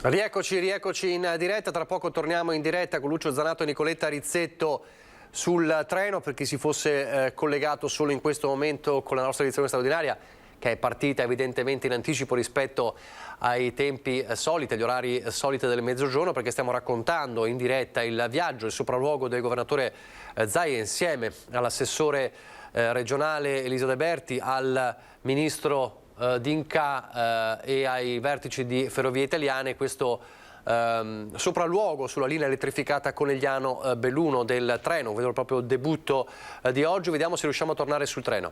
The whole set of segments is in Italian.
Rieccoci in diretta, tra poco torniamo in diretta con Lucio Zanato e Nicoletta Rizzetto sul treno, per chi si fosse collegato solo in questo momento con la nostra edizione straordinaria, che è partita evidentemente in anticipo rispetto ai tempi soliti, agli orari soliti del mezzogiorno, perché stiamo raccontando in diretta il viaggio, il sopralluogo del governatore Zaia insieme all'assessore regionale Elisa De Berti, al ministro D'Inca e ai vertici di Ferrovie Italiane. Questo sopralluogo sulla linea elettrificata Conegliano-Belluno del treno, vedo proprio il debutto di oggi. Vediamo se riusciamo a tornare sul treno.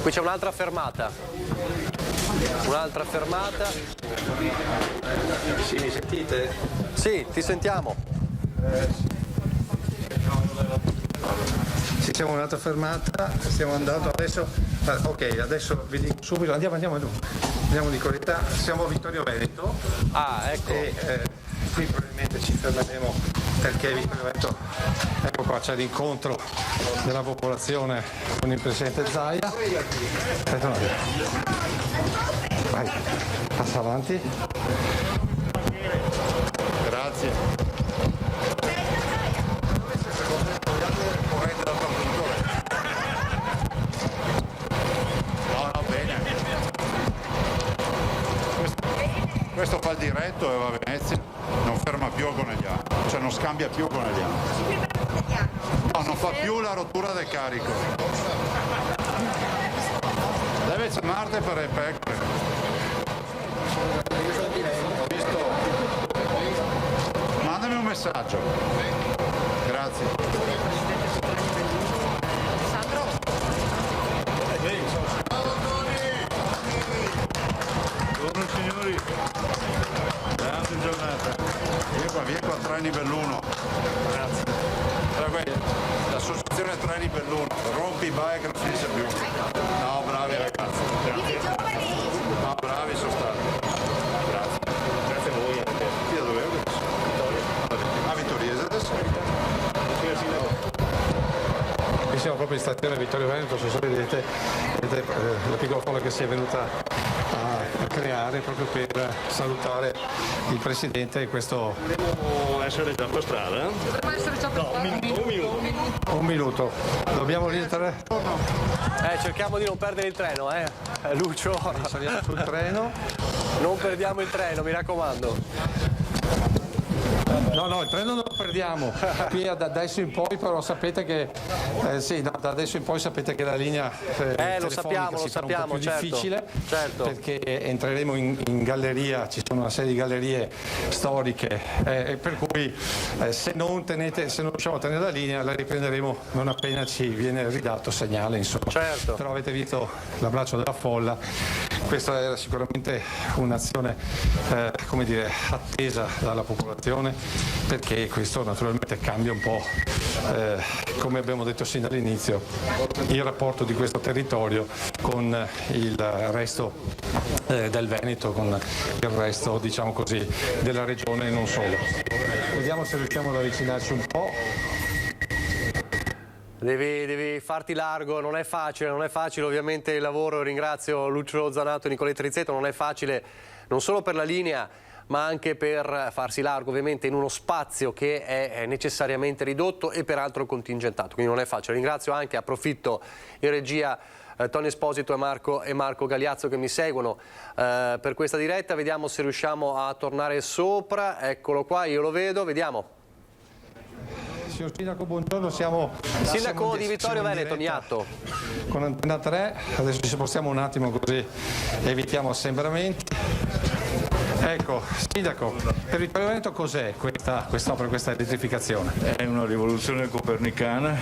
Qui c'è un'altra fermata. Sì, mi sentite? Sì, ti sentiamo. Sì, siamo un'altra fermata, stiamo andando adesso. Ok, adesso vi dico subito, andiamo di qualità, siamo a Vittorio Veneto. Ah, ecco. E qui probabilmente ci fermeremo perché Vittorio Veneto, ecco qua, c'è l'incontro della popolazione con il presidente Zaia. Aspetta un attimo. Vai, passa avanti. Grazie. Questo fa il diretto e va a Venezia, non ferma più a Conegliano, cioè non scambia più a Conegliano. No, non fa più la rottura del carico. Deve chiamarti per le pecore. Mandami un messaggio. Grazie. Buongiorno signori. Grande giornata. Vieni qua, Treni Belluno. Grazie. L'associazione Treni Belluno. Rompi i baie che non finisce più. No, bravi ragazzi. Grazie. No, bravi sono stati. Grazie. Grazie a voi anche. Io da dove ero adesso? Vittoria. Ah, Vittoriese adesso? Qui siamo proprio in stazione Vittorio Veneto, se vedete la piccola folla che si è venuta a creare proprio per salutare il Presidente e questo... Dobbiamo essere già per strada? No, un minuto. Dobbiamo rientrare? Cerchiamo di non perdere il treno, Lucio. Saliamo sul treno. Non perdiamo il treno, mi raccomando. No, il treno non lo perdiamo. Qui da adesso in poi però sapete che da adesso in poi sapete che la linea lo sappiamo, un po' più certo, difficile, certo. Perché entreremo in galleria, ci sono una serie di gallerie storiche, per cui se non riusciamo a tenere la linea la riprenderemo non appena ci viene ridato segnale, insomma. Certo. Però avete visto l'abbraccio della folla, questa era sicuramente un'azione come dire, attesa dalla popolazione, perché questo naturalmente cambia un po', come abbiamo detto sin dall'inizio, il rapporto di questo territorio con il resto del Veneto, con il resto, diciamo così, della regione e non solo. Vediamo se riusciamo ad avvicinarci un po'. Devi farti largo, non è facile ovviamente il lavoro. Ringrazio Lucio Zanato e Nicoletta Rizzetto, non è facile non solo per la linea ma anche per farsi largo ovviamente in uno spazio che è necessariamente ridotto e peraltro contingentato, quindi non è facile. Ringrazio anche, approfitto in regia Tony Esposito e Marco Gagliazzo che mi seguono per questa diretta. Vediamo se riusciamo a tornare sopra, eccolo qua, io lo vedo, vediamo. Signor Sindaco, buongiorno, Sindaco di Vittorio Veneto, Niatto. Con Antena 3, adesso ci spostiamo un attimo così evitiamo assembramenti. Ecco, Sindaco, per Vittorio Veneto cos'è quest'opera, questa elettrificazione? È una rivoluzione copernicana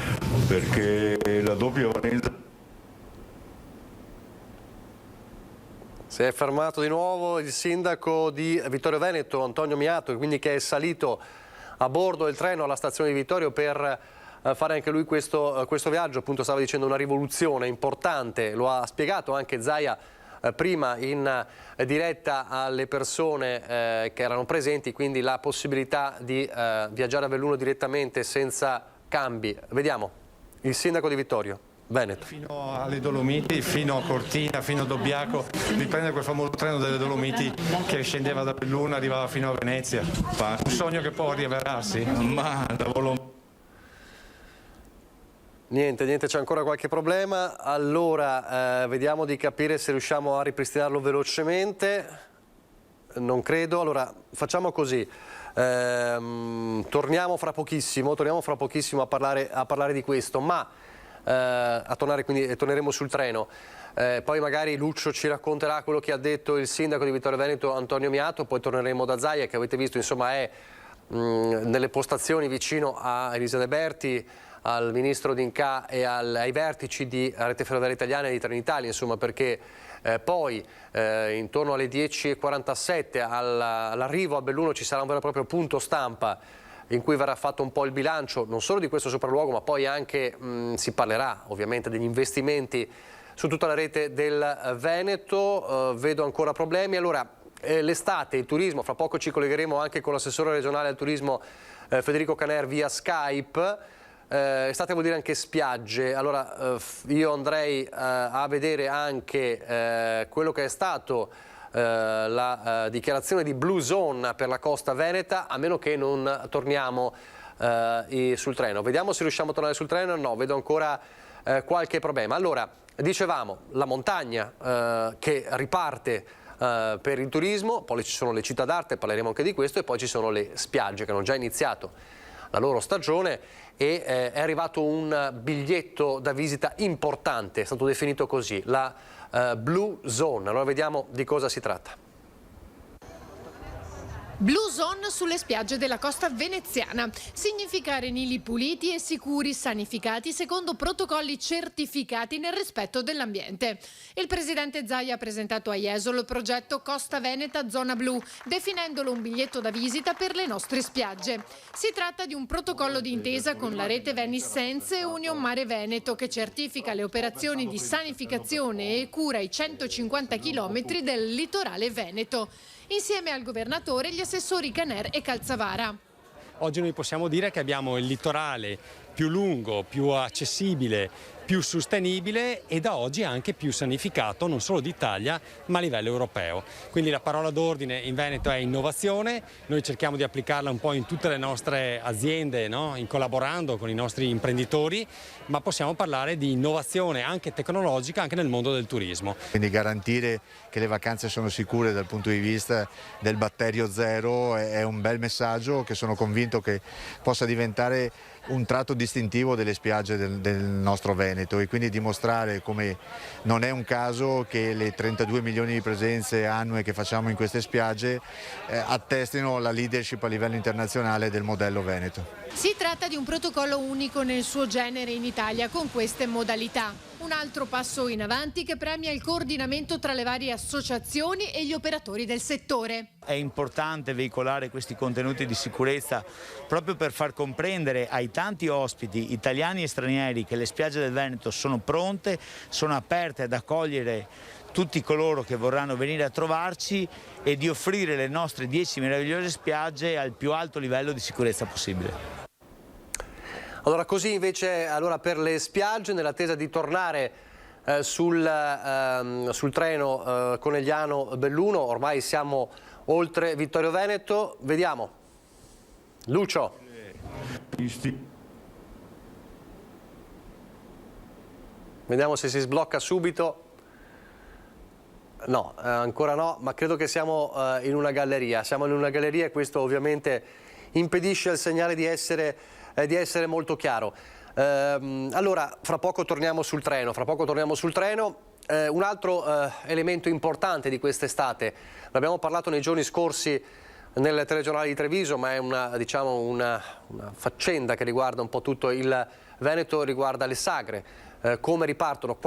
perché la doppia valenza. Si è fermato di nuovo il sindaco di Vittorio Veneto, Antonio Miato, quindi che è salito a bordo del treno alla stazione di Vittorio per fare anche lui questo viaggio. Appunto stava dicendo una rivoluzione importante, lo ha spiegato anche Zaia prima in diretta alle persone che erano presenti, quindi la possibilità di viaggiare a Belluno direttamente senza cambi. Vediamo il sindaco di Vittorio. Veneto. Fino alle Dolomiti, fino a Cortina, fino a Dobbiaco, riprendere quel famoso treno delle Dolomiti che scendeva da Belluno e arrivava fino a Venezia. Un sogno che può riavverarsi? Ma la volontà. Niente, c'è ancora qualche problema. Allora, vediamo di capire se riusciamo a ripristinarlo velocemente. Non credo. Allora, facciamo così. Torniamo fra pochissimo a parlare di questo, ma quindi torneremo sul treno. Poi magari Lucio ci racconterà quello che ha detto il sindaco di Vittorio Veneto Antonio Miato, poi torneremo da Zaia, che avete visto, insomma, è nelle postazioni vicino a Elisa De Berti, al ministro D'Incà e ai vertici di Rete Ferroviaria Italiana e di Trenitalia, insomma, perché poi intorno alle 10:47 all'arrivo a Belluno ci sarà un vero e proprio punto stampa in cui verrà fatto un po' il bilancio non solo di questo sopralluogo, ma poi anche si parlerà ovviamente degli investimenti su tutta la rete del Veneto. Vedo ancora problemi. Allora, l'estate, il turismo, fra poco ci collegheremo anche con l'assessore regionale al turismo Federico Caner via Skype. Estate vuol dire anche spiagge. Allora io andrei a vedere anche quello che è stato la dichiarazione di Blue Zone per la costa veneta, a meno che non torniamo sul treno. Vediamo se riusciamo a tornare sul treno. No, vedo ancora qualche problema. Allora, dicevamo, la montagna che riparte per il turismo, poi ci sono le città d'arte, parleremo anche di questo, e poi ci sono le spiagge che hanno già iniziato la loro stagione e è arrivato un biglietto da visita importante, è stato definito così, la Blue Zone. Allora vediamo di cosa si tratta. Blue Zone sulle spiagge della costa veneziana. Significa arenili puliti e sicuri, sanificati secondo protocolli certificati nel rispetto dell'ambiente. Il presidente Zaia ha presentato a Jesolo il progetto Costa Veneta Zona Blu, definendolo un biglietto da visita per le nostre spiagge. Si tratta di un protocollo d'intesa con la rete Venice Sense e Union Mare Veneto, che certifica le operazioni di sanificazione e cura ai 150 km del litorale veneto. Insieme al governatore, gli assessori Caner e Calzavara. Oggi noi possiamo dire che abbiamo il litorale più lungo, più accessibile, più sostenibile e da oggi anche più sanificato non solo d'Italia ma a livello europeo. Quindi la parola d'ordine in Veneto è innovazione, noi cerchiamo di applicarla un po' in tutte le nostre aziende, no? Collaborando con i nostri imprenditori, ma possiamo parlare di innovazione anche tecnologica anche nel mondo del turismo. Quindi garantire che le vacanze sono sicure dal punto di vista del batterio zero è un bel messaggio che sono convinto che possa diventare un tratto distintivo delle spiagge del nostro Veneto, e quindi dimostrare come non è un caso che le 32 milioni di presenze annue che facciamo in queste spiagge attestino la leadership a livello internazionale del modello Veneto. Si tratta di un protocollo unico nel suo genere in Italia con queste modalità. Un altro passo in avanti che premia il coordinamento tra le varie associazioni e gli operatori del settore. È importante veicolare questi contenuti di sicurezza proprio per far comprendere ai tanti ospiti italiani e stranieri che le spiagge del Veneto sono pronte, sono aperte ad accogliere tutti coloro che vorranno venire a trovarci e di offrire le nostre 10 meravigliose spiagge al più alto livello di sicurezza possibile. Allora, così invece per le spiagge, nell'attesa di tornare sul treno Conegliano-Belluno, ormai siamo oltre Vittorio Veneto, vediamo. Lucio. Vediamo se si sblocca subito. No, ancora no, ma credo che siamo in una galleria. Siamo in una galleria e questo ovviamente impedisce al segnale di essere molto chiaro. Allora, fra poco torniamo sul treno. Un altro elemento importante di quest'estate, l'abbiamo parlato nei giorni scorsi nel telegiornale di Treviso, ma è una faccenda che riguarda un po' tutto il Veneto, riguarda le sagre, come ripartono,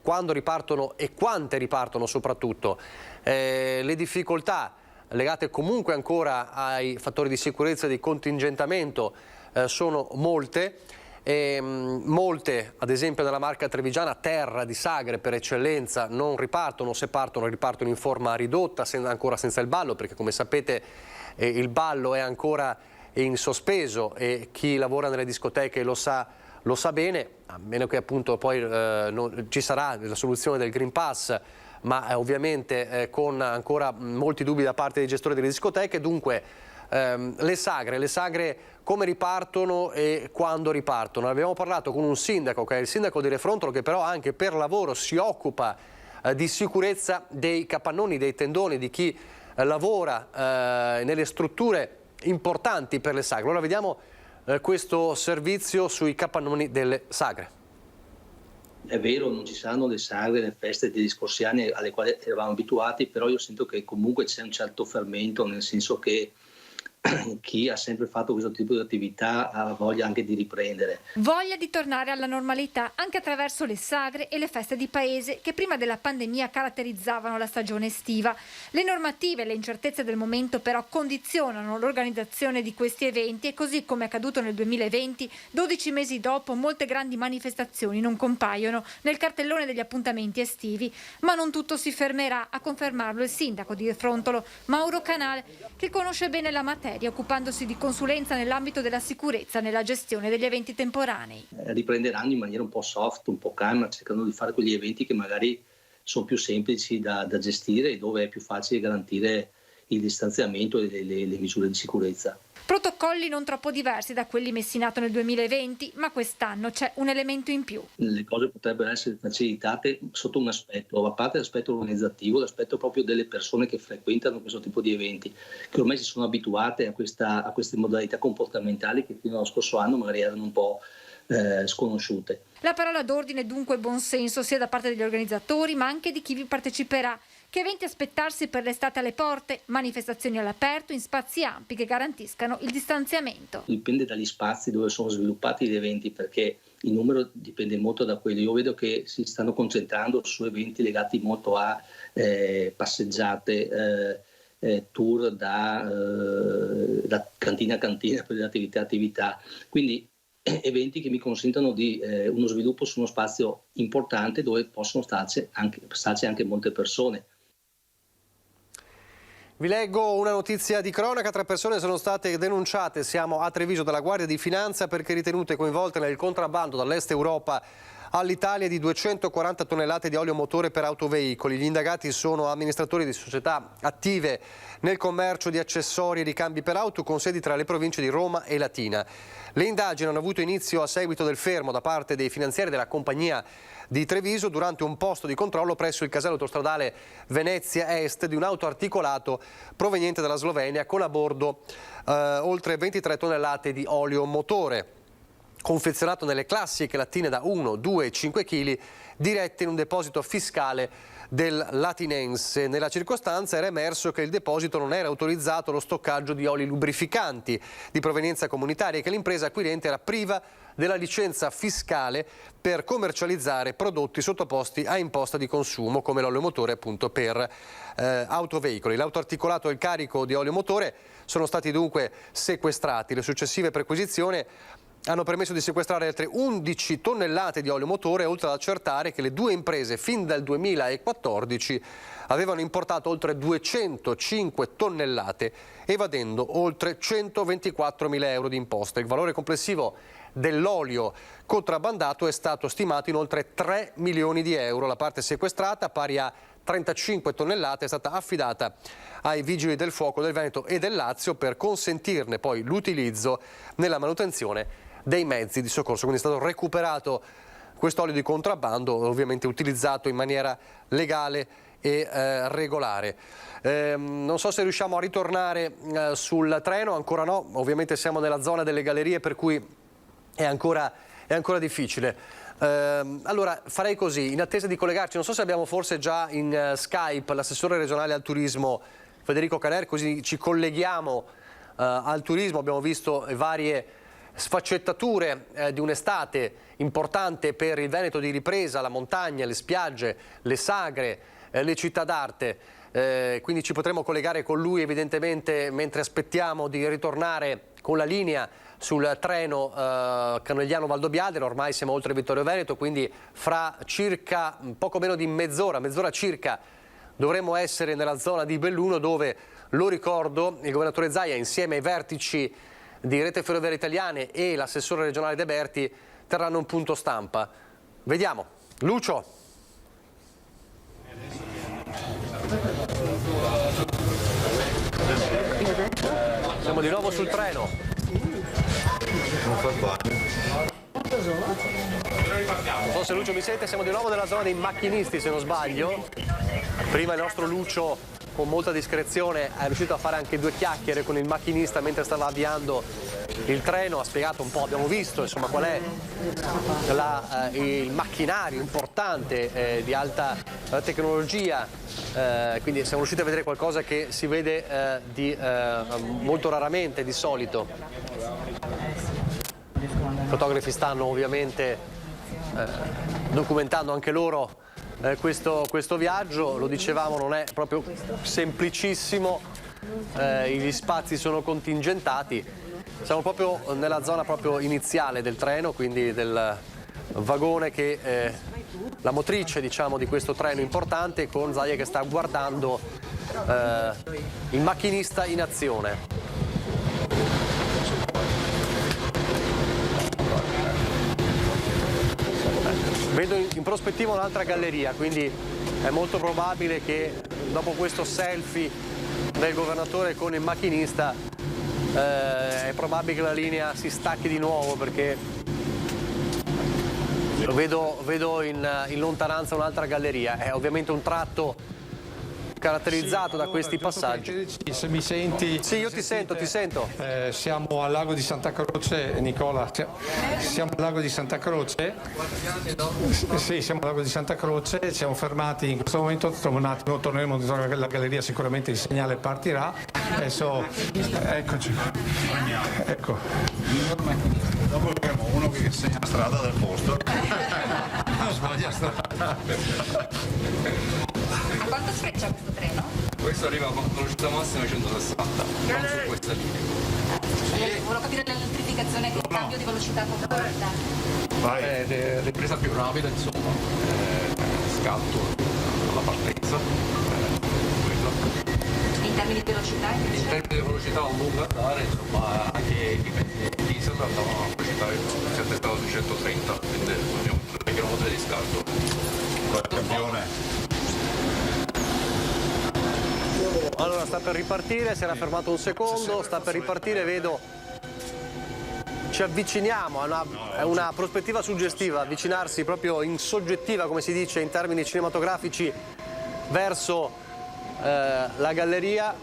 quando ripartono e quante ripartono soprattutto, le difficoltà legate comunque ancora ai fattori di sicurezza e di contingentamento sono molte. Molte, ad esempio nella Marca trevigiana, terra di sagre per eccellenza, non ripartono, se partono ripartono in forma ridotta, ancora senza il ballo, perché come sapete il ballo è ancora in sospeso e chi lavora nelle discoteche lo sa lo sa bene, a meno che appunto poi non ci sarà la soluzione del Green Pass, ma ovviamente con ancora molti dubbi da parte dei gestori delle discoteche. Dunque le sagre come ripartono e quando ripartono? Abbiamo parlato con un sindaco, che è il sindaco di Refrontolo, che però anche per lavoro si occupa di sicurezza dei capannoni, dei tendoni, di chi lavora nelle strutture importanti per le sagre. Allora vediamo questo servizio sui capannoni delle sagre. È vero, non ci saranno le sagre, le feste degli scorsi anni alle quali eravamo abituati, però io sento che comunque c'è un certo fermento, nel senso che chi ha sempre fatto questo tipo di attività ha voglia anche di riprendere. Voglia di tornare alla normalità anche attraverso le sagre e le feste di paese che prima della pandemia caratterizzavano la stagione estiva. Le normative e le incertezze del momento però condizionano l'organizzazione di questi eventi e così come è accaduto nel 2020, 12 mesi dopo molte grandi manifestazioni non compaiono nel cartellone degli appuntamenti estivi. Ma non tutto si fermerà, a confermarlo il sindaco di Refrontolo, Mauro Canale, che conosce bene la materia, occupandosi di consulenza nell'ambito della sicurezza nella gestione degli eventi temporanei. Riprenderanno in maniera un po' soft, un po' calma, cercando di fare quegli eventi che magari sono più semplici da gestire e dove è più facile garantire il distanziamento e le misure di sicurezza. Protocolli non troppo diversi da quelli messi in atto nel 2020, ma quest'anno c'è un elemento in più. Le cose potrebbero essere facilitate sotto un aspetto, a parte l'aspetto organizzativo, l'aspetto proprio delle persone che frequentano questo tipo di eventi, che ormai si sono abituate a queste modalità comportamentali che fino allo scorso anno magari erano un po' sconosciute. La parola d'ordine dunque buonsenso sia da parte degli organizzatori ma anche di chi vi parteciperà. Che eventi aspettarsi per l'estate alle porte? Manifestazioni all'aperto in spazi ampi che garantiscano il distanziamento. Dipende dagli spazi dove sono sviluppati gli eventi, perché il numero dipende molto da quelli. Io vedo che si stanno concentrando su eventi legati molto a passeggiate, tour da cantina a cantina per le attività. Quindi eventi che mi consentono di uno sviluppo su uno spazio importante dove possono starci anche molte persone. Vi leggo una notizia di cronaca: 3 persone sono state denunciate, siamo a Treviso, dalla Guardia di Finanza perché ritenute coinvolte nel contrabbando dall'est Europa all'Italia di 240 tonnellate di olio motore per autoveicoli. Gli indagati sono amministratori di società attive nel commercio di accessori e ricambi per auto con sedi tra le province di Roma e Latina. Le indagini hanno avuto inizio a seguito del fermo da parte dei finanzieri della compagnia di Treviso durante un posto di controllo presso il casello autostradale Venezia Est di un auto articolato proveniente dalla Slovenia con a bordo oltre 23 tonnellate di olio motore, confezionato nelle classiche lattine da 1, 2 e 5 kg, dirette in un deposito fiscale del latinense. Nella circostanza era emerso che il deposito non era autorizzato allo stoccaggio di oli lubrificanti di provenienza comunitaria e che l'impresa acquirente era priva della licenza fiscale per commercializzare prodotti sottoposti a imposta di consumo come l'olio motore appunto per autoveicoli. L'auto articolato e il carico di olio motore sono stati dunque sequestrati. Le successive perquisizioni hanno permesso di sequestrare altre 11 tonnellate di olio motore, oltre ad accertare che le due imprese fin dal 2014 avevano importato oltre 205 tonnellate, evadendo oltre 124.000 euro di imposte. Il valore complessivo dell'olio contrabbandato è stato stimato in oltre 3 milioni di euro. La parte sequestrata, pari a 35 tonnellate, è stata affidata ai vigili del fuoco del Veneto e del Lazio per consentirne poi l'utilizzo nella manutenzione dei mezzi di soccorso. Quindi è stato recuperato questo olio di contrabbando, ovviamente utilizzato in maniera legale e regolare. Non so se riusciamo a ritornare sul treno, ancora no, ovviamente siamo nella zona delle gallerie per cui è ancora difficile. Allora farei così, in attesa di collegarci, non so se abbiamo forse già in Skype l'assessore regionale al turismo Federico Caner, così ci colleghiamo al turismo. Abbiamo visto varie sfaccettature di un'estate importante per il Veneto di ripresa, la montagna, le spiagge, le sagre, le città d'arte, quindi ci potremo collegare con lui evidentemente mentre aspettiamo di ritornare con la linea sul treno Canegliano-Valdobbiadene. Ormai siamo oltre Vittorio Veneto, quindi fra circa poco meno di mezz'ora circa dovremo essere nella zona di Belluno, dove, lo ricordo, il governatore Zaia insieme ai vertici di Rete Ferroviaria Italiane e l'assessore regionale De Berti terranno un punto stampa. Vediamo. Lucio. Siamo di nuovo sul treno. Non so se Lucio mi sente, siamo di nuovo nella zona dei macchinisti, se non sbaglio. Prima il nostro Lucio, con molta discrezione, è riuscito a fare anche 2 chiacchiere con il macchinista mentre stava avviando il treno, ha spiegato un po', abbiamo visto insomma qual è il macchinario importante di alta tecnologia, quindi siamo riusciti a vedere qualcosa che si vede molto raramente di solito. I fotografi stanno ovviamente documentando anche loro questo viaggio, lo dicevamo, non è proprio semplicissimo, gli spazi sono contingentati. Siamo proprio nella zona proprio iniziale del treno, quindi del vagone che la motrice, diciamo, di questo treno importante, con Zaia che sta guardando il macchinista in azione. Vedo in prospettiva un'altra galleria, quindi è molto probabile che dopo questo selfie del governatore con il macchinista è probabile che la linea si stacchi di nuovo, perché vedo in lontananza un'altra galleria. È ovviamente un tratto caratterizzato da questi passaggi. Se mi senti? Sì, io ti sento. Siamo al lago di Santa Croce, Nicola. Siamo al lago di Santa Croce. Sì, siamo al lago di Santa Croce, siamo fermati in questo momento, tra un attimo torneremo alla galleria, sicuramente il segnale partirà. Adesso eccoci. Ecco. Dopo avremo uno che segna la strada del posto. Non sbaglia strada. A quanto sfreccia questo treno? Questo arriva con velocità massima 160, non su questa linea. Volevo capire l'elettrificazione, che cambio di velocità comporta. Ripresa più rapida, insomma, scatto alla partenza. In termini di velocità? In termini di velocità a lungo andare, insomma, anche i diesel andavano a velocità si attestava su 130, quindi abbiamo 3 km di scatto. Campione. Allora, sta per ripartire, si era fermato un secondo, sta per ripartire, vedo, ci avviciniamo, è una prospettiva suggestiva, avvicinarsi proprio in soggettiva, come si dice in termini cinematografici, verso la galleria.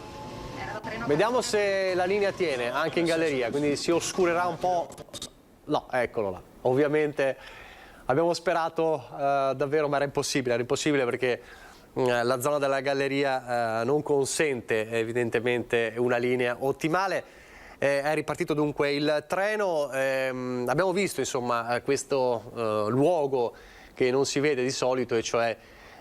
Vediamo se la linea tiene anche in galleria, quindi si oscurerà un po'. No, eccolo là. Ovviamente abbiamo sperato davvero, ma era impossibile perché la zona della galleria non consente evidentemente una linea ottimale. È ripartito dunque il treno, abbiamo visto insomma questo luogo che non si vede di solito, e cioè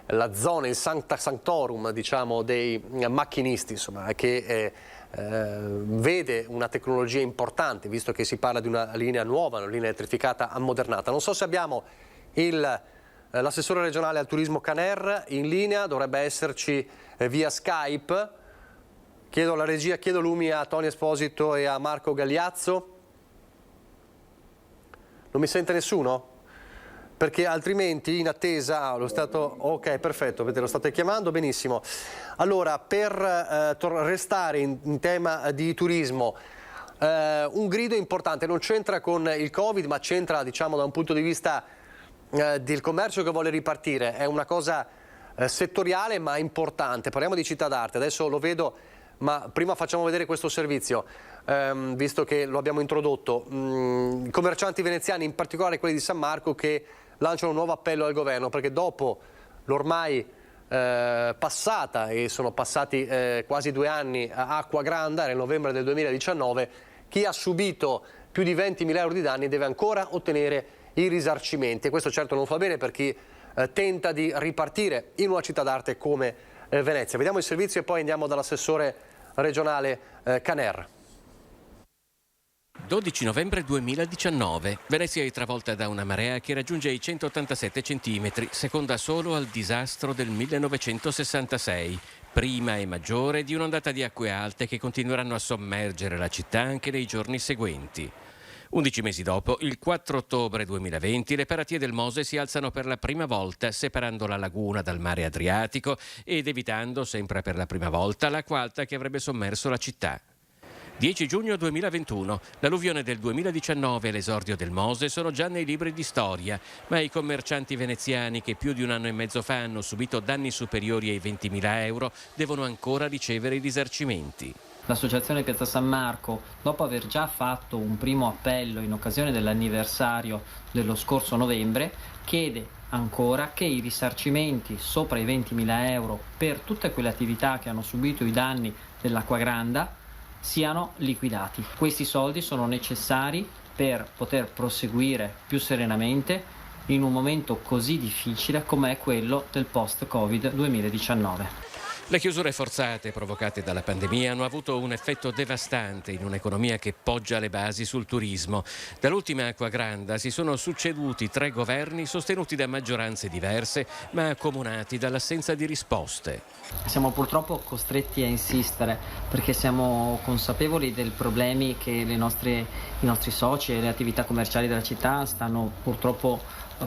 la zona, il Sancta Sanctorum, diciamo, dei macchinisti, insomma, che vede una tecnologia importante, visto che si parla di una linea nuova, una linea elettrificata ammodernata. Non so se abbiamo l'assessore regionale al turismo Caner in linea, dovrebbe esserci via Skype. Chiedo alla regia, chiedo lumi a Tony Esposito e a Marco Gagliazzo. Non mi sente nessuno? Perché altrimenti in attesa, ok, perfetto, lo state chiamando, benissimo. Allora, per restare in tema di turismo, un grido importante, non c'entra con il Covid, ma c'entra, diciamo, da un punto di vista del commercio che vuole ripartire. È una cosa settoriale ma importante. Parliamo di città d'arte, adesso lo vedo, ma prima facciamo vedere questo servizio, visto che lo abbiamo introdotto. I commercianti veneziani, in particolare quelli di San Marco, che lanciano un nuovo appello al governo, perché dopo l'ormai passata, e sono passati quasi 2 anni, a Acqua Grande, era il novembre del 2019, chi ha subito più di 20.000 euro di danni deve ancora ottenere i risarcimenti, e questo certo non fa bene per chi tenta di ripartire in una città d'arte come Venezia. Vediamo il servizio e poi andiamo dall'assessore regionale Caner. 12 novembre 2019. Venezia è travolta da una marea che raggiunge i 187 centimetri, seconda solo al disastro del 1966, prima e maggiore di un'ondata di acque alte che continueranno a sommergere la città anche nei giorni seguenti. 11 mesi dopo, il 4 ottobre 2020, le paratie del Mose si alzano per la prima volta, separando la laguna dal mare Adriatico ed evitando, sempre per la prima volta, l'acqua alta che avrebbe sommerso la città. 10 giugno 2021, l'alluvione del 2019 e l'esordio del Mose sono già nei libri di storia, ma i commercianti veneziani che più di un anno e mezzo fa hanno subito danni superiori ai 20.000 euro devono ancora ricevere i risarcimenti. L'associazione Piazza San Marco, dopo aver già fatto un primo appello in occasione dell'anniversario dello scorso novembre, chiede ancora che i risarcimenti sopra i 20.000 euro per tutte quelle attività che hanno subito i danni dell'acqua granda siano liquidati. Questi soldi sono necessari per poter proseguire più serenamente in un momento così difficile come è quello del post-Covid 2019. Le chiusure forzate provocate dalla pandemia hanno avuto un effetto devastante in un'economia che poggia le basi sul turismo. Dall'ultima acqua granda si sono succeduti 3 governi sostenuti da maggioranze diverse, ma accomunati dall'assenza di risposte. Siamo purtroppo costretti a insistere perché siamo consapevoli dei problemi che i nostri soci e le attività commerciali della città stanno purtroppo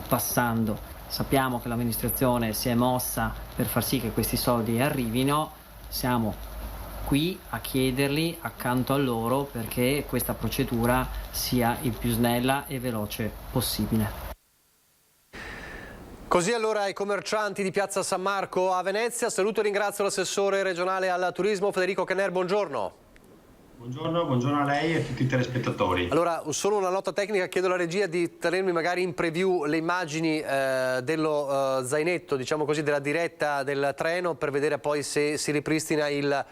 passando. Sappiamo che l'amministrazione si è mossa per far sì che questi soldi arrivino, siamo qui a chiederli accanto a loro perché questa procedura sia il più snella e veloce possibile. Così allora i commercianti di Piazza San Marco a Venezia. Saluto e ringrazio l'assessore regionale al turismo Federico Canner, buongiorno. Buongiorno a lei e a tutti i telespettatori. Allora, solo una nota tecnica, chiedo alla regia di tenermi magari in preview le immagini dello zainetto, diciamo così, della diretta del treno per vedere poi se si ripristina il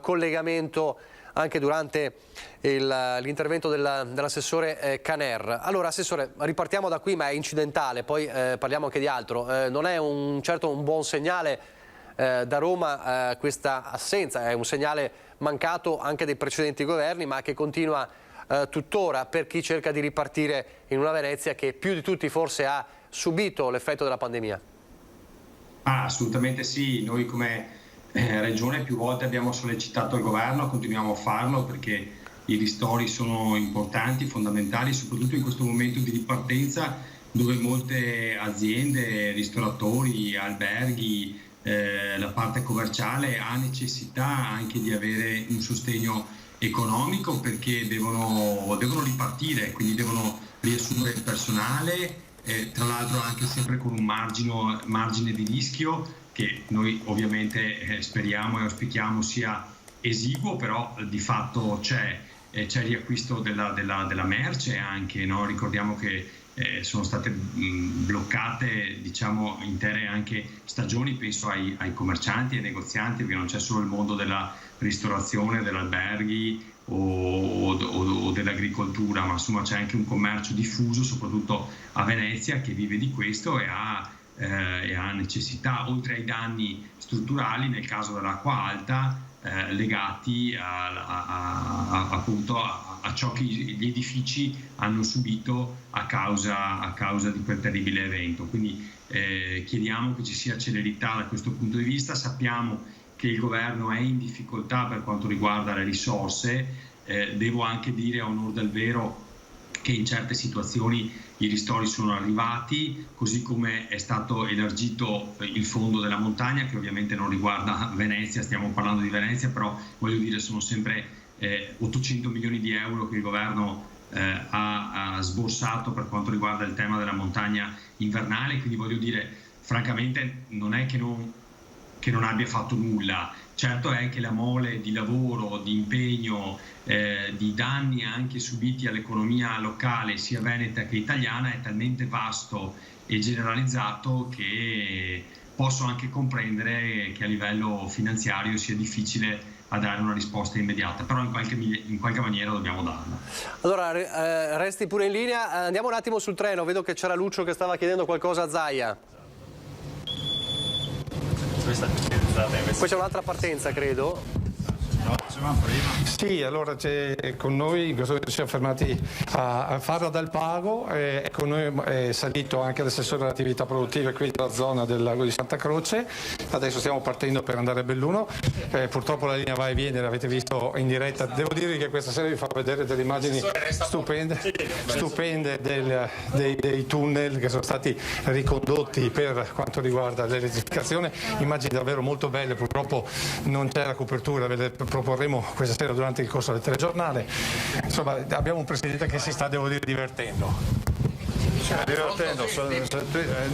collegamento anche durante l'intervento dell'assessore Canner. Allora, assessore, ripartiamo da qui, ma è incidentale, poi parliamo anche di altro. Non è un buon segnale da Roma questa assenza, è un segnale mancato anche dei precedenti governi, ma che continua tuttora per chi cerca di ripartire in una Venezia che più di tutti forse ha subito l'effetto della pandemia. Assolutamente sì, noi come Regione più volte abbiamo sollecitato il governo, continuiamo a farlo perché i ristori sono importanti, fondamentali, soprattutto in questo momento di ripartenza dove molte aziende, ristoratori, alberghi, la parte commerciale ha necessità anche di avere un sostegno economico perché devono ripartire, quindi devono riassumere il personale, tra l'altro anche sempre con un margine di rischio che noi ovviamente speriamo e auspichiamo sia esiguo, però di fatto c'è riacquisto della merce anche, no? Ricordiamo che sono state bloccate, diciamo, intere anche stagioni, penso ai commercianti, ai negozianti, perché non c'è solo il mondo della ristorazione, degli alberghi o dell'agricoltura, ma insomma c'è anche un commercio diffuso, soprattutto a Venezia, che vive di questo e ha necessità, oltre ai danni strutturali nel caso dell'acqua alta, legati appunto a ciò che gli edifici hanno subito a causa di quel terribile evento. Quindi chiediamo che ci sia celerità da questo punto di vista. Sappiamo che il governo è in difficoltà per quanto riguarda le risorse, devo anche dire a onor del vero che in certe situazioni i ristori sono arrivati, così come è stato elargito il fondo della montagna, che ovviamente non riguarda Venezia, stiamo parlando di Venezia, però voglio dire sono sempre 800 milioni di euro che il governo ha sborsato per quanto riguarda il tema della montagna invernale, quindi voglio dire francamente non è che non abbia fatto nulla. Certo è che la mole di lavoro, di impegno, di danni anche subiti all'economia locale sia veneta che italiana è talmente vasto e generalizzato che posso anche comprendere che a livello finanziario sia difficile a dare una risposta immediata, però in qualche maniera dobbiamo darla. Allora, resti pure in linea, andiamo un attimo sul treno, vedo che c'era Lucio che stava chiedendo qualcosa a Zaia. Poi c'è un'altra partenza, credo. Sì, allora con noi in questo momento ci siamo fermati a farla dal pago e con noi è salito anche l'assessore alle attività produttive qui della zona del lago di Santa Croce. Adesso stiamo partendo per andare a Belluno, purtroppo la linea va e viene, l'avete visto in diretta. Devo dire che questa sera vi fa vedere delle immagini stupende dei tunnel che sono stati ricondotti per quanto riguarda l'elettrificazione, immagini davvero molto belle. Purtroppo non c'è la copertura, ve le proporremo questa sera durante il corso del telegiornale. Insomma, abbiamo un presidente che si sta, devo dire, divertendo.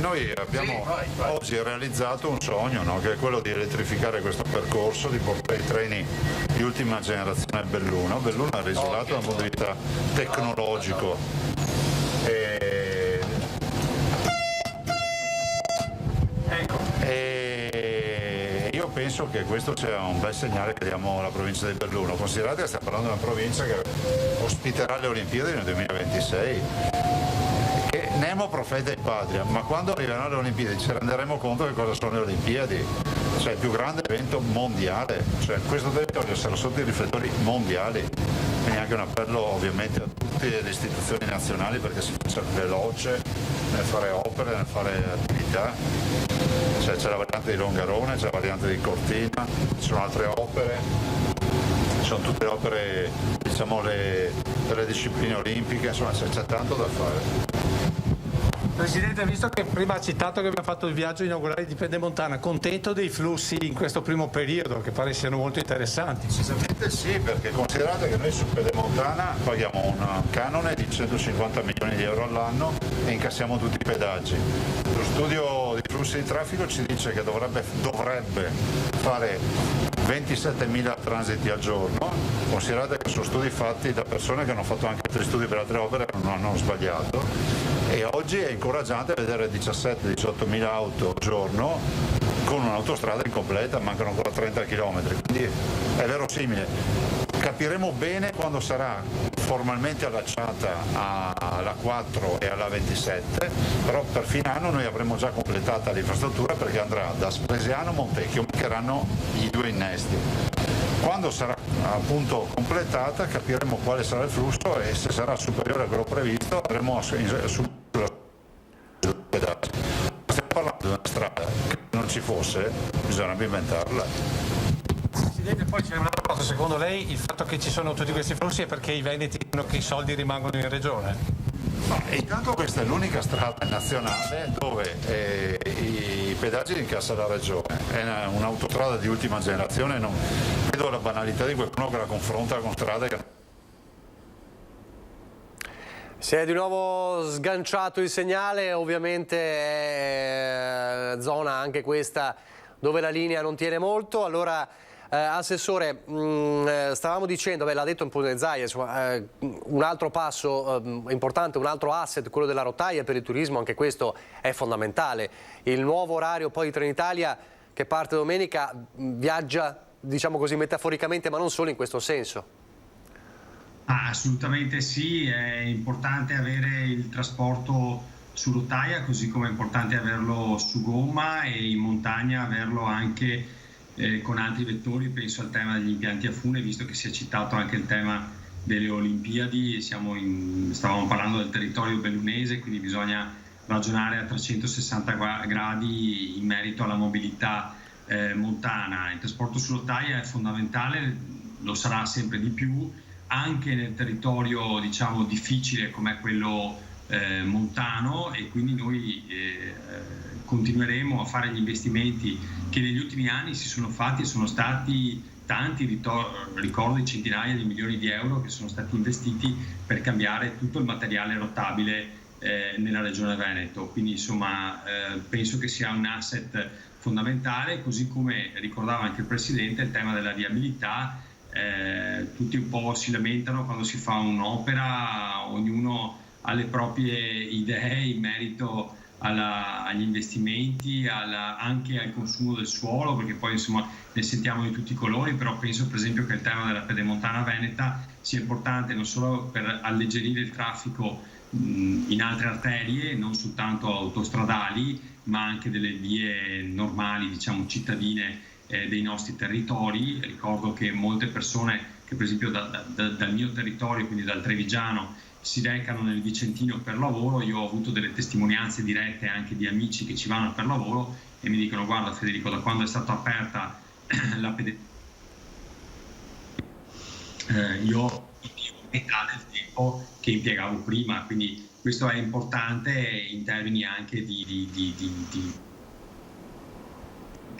Noi abbiamo oggi realizzato un sogno, no? Che è quello di elettrificare questo percorso, di portare i treni di ultima generazione a Belluno. Belluno è isolato dal punto di vista tecnologico. Io penso che questo sia un bel segnale che diamo alla provincia di Belluno. Considerate che stiamo parlando di una provincia che ospiterà le Olimpiadi nel 2026. Che Nemo profeta in patria, ma quando arriveranno le Olimpiadi ci renderemo conto che cosa sono le Olimpiadi, cioè il più grande evento mondiale, cioè questo territorio sarà sotto i riflettori mondiali, quindi anche un appello ovviamente a tutte le istituzioni nazionali perché si faccia veloce nel fare opere, nel fare attività, cioè c'è la variante di Longarone, c'è la variante di Cortina, ci sono altre opere, sono tutte opere, diciamo, delle discipline olimpiche, insomma c'è tanto da fare. Presidente, visto che prima ha citato che abbiamo fatto il viaggio inaugurale di Pedemontana, contento dei flussi in questo primo periodo, che pare siano molto interessanti? Decisamente sì, perché considerate che noi su Pedemontana paghiamo un canone di 150 milioni di euro all'anno e incassiamo tutti i pedaggi. Lo studio di flussi di traffico ci dice che dovrebbe fare 27.000 transiti al giorno. Considerate che sono studi fatti da persone che hanno fatto anche altri studi per altre opere e non hanno sbagliato. E oggi è incoraggiante vedere 17-18.000 auto al giorno con un'autostrada incompleta, mancano ancora 30 km, quindi è verosimile. Capiremo bene quando sarà formalmente allacciata alla 4 e alla 27, però per fine anno noi avremo già completata l'infrastruttura perché andrà da Spresiano a Montecchio, mancheranno i due innesti. Quando sarà appunto completata capiremo quale sarà il flusso e se sarà superiore a quello previsto andremo subito a pedaggi. Stiamo parlando di una strada che non ci fosse, bisognerebbe inventarla. Presidente, poi c'è un'altra cosa, secondo lei il fatto che ci sono tutti questi flussi è perché i veneti dicono che i soldi rimangono in regione? Intanto questa è l'unica strada nazionale dove i pedaggi li incassa la regione, è un'autostrada di ultima generazione, non vedo la banalità di qualcuno che la confronta con strade che... Si è di nuovo sganciato il segnale, ovviamente è zona anche questa dove la linea non tiene molto. Allora, Assessore, stavamo dicendo, l'ha detto un po' Zaia, insomma, un altro passo importante, un altro asset, quello della rotaia per il turismo, anche questo è fondamentale. Il nuovo orario poi di Trenitalia che parte domenica viaggia, diciamo così, metaforicamente, ma non solo in questo senso. Assolutamente sì, è importante avere il trasporto su rotaia, così come è importante averlo su gomma e in montagna averlo anche con altri vettori. Penso al tema degli impianti a fune, visto che si è citato anche il tema delle Olimpiadi, stavamo parlando del territorio bellunese, quindi bisogna ragionare a 360 gradi in merito alla mobilità montana. Il trasporto su rotaia è fondamentale, lo sarà sempre di più, anche nel territorio, diciamo, difficile come quello montano, e quindi noi continueremo a fare gli investimenti che negli ultimi anni si sono fatti e sono stati tanti, ricordo di centinaia di milioni di euro che sono stati investiti per cambiare tutto il materiale rotabile nella regione Veneto, quindi insomma penso che sia un asset fondamentale, così come ricordava anche il Presidente il tema della viabilità. Tutti un po' si lamentano quando si fa un'opera, ognuno ha le proprie idee in merito agli investimenti, anche al consumo del suolo, perché poi insomma ne sentiamo di tutti i colori, però penso per esempio che il tema della Pedemontana Veneta sia importante non solo per alleggerire il traffico in altre arterie, non soltanto autostradali, ma anche delle vie normali, diciamo cittadine dei nostri territori. Ricordo che molte persone che per esempio dal mio territorio, quindi dal Trevigiano, si recano nel Vicentino per lavoro. Io ho avuto delle testimonianze dirette anche di amici che ci vanno per lavoro e mi dicono: guarda Federico, da quando è stata aperta la pediatria io impiego metà del tempo che impiegavo prima, quindi questo è importante in termini anche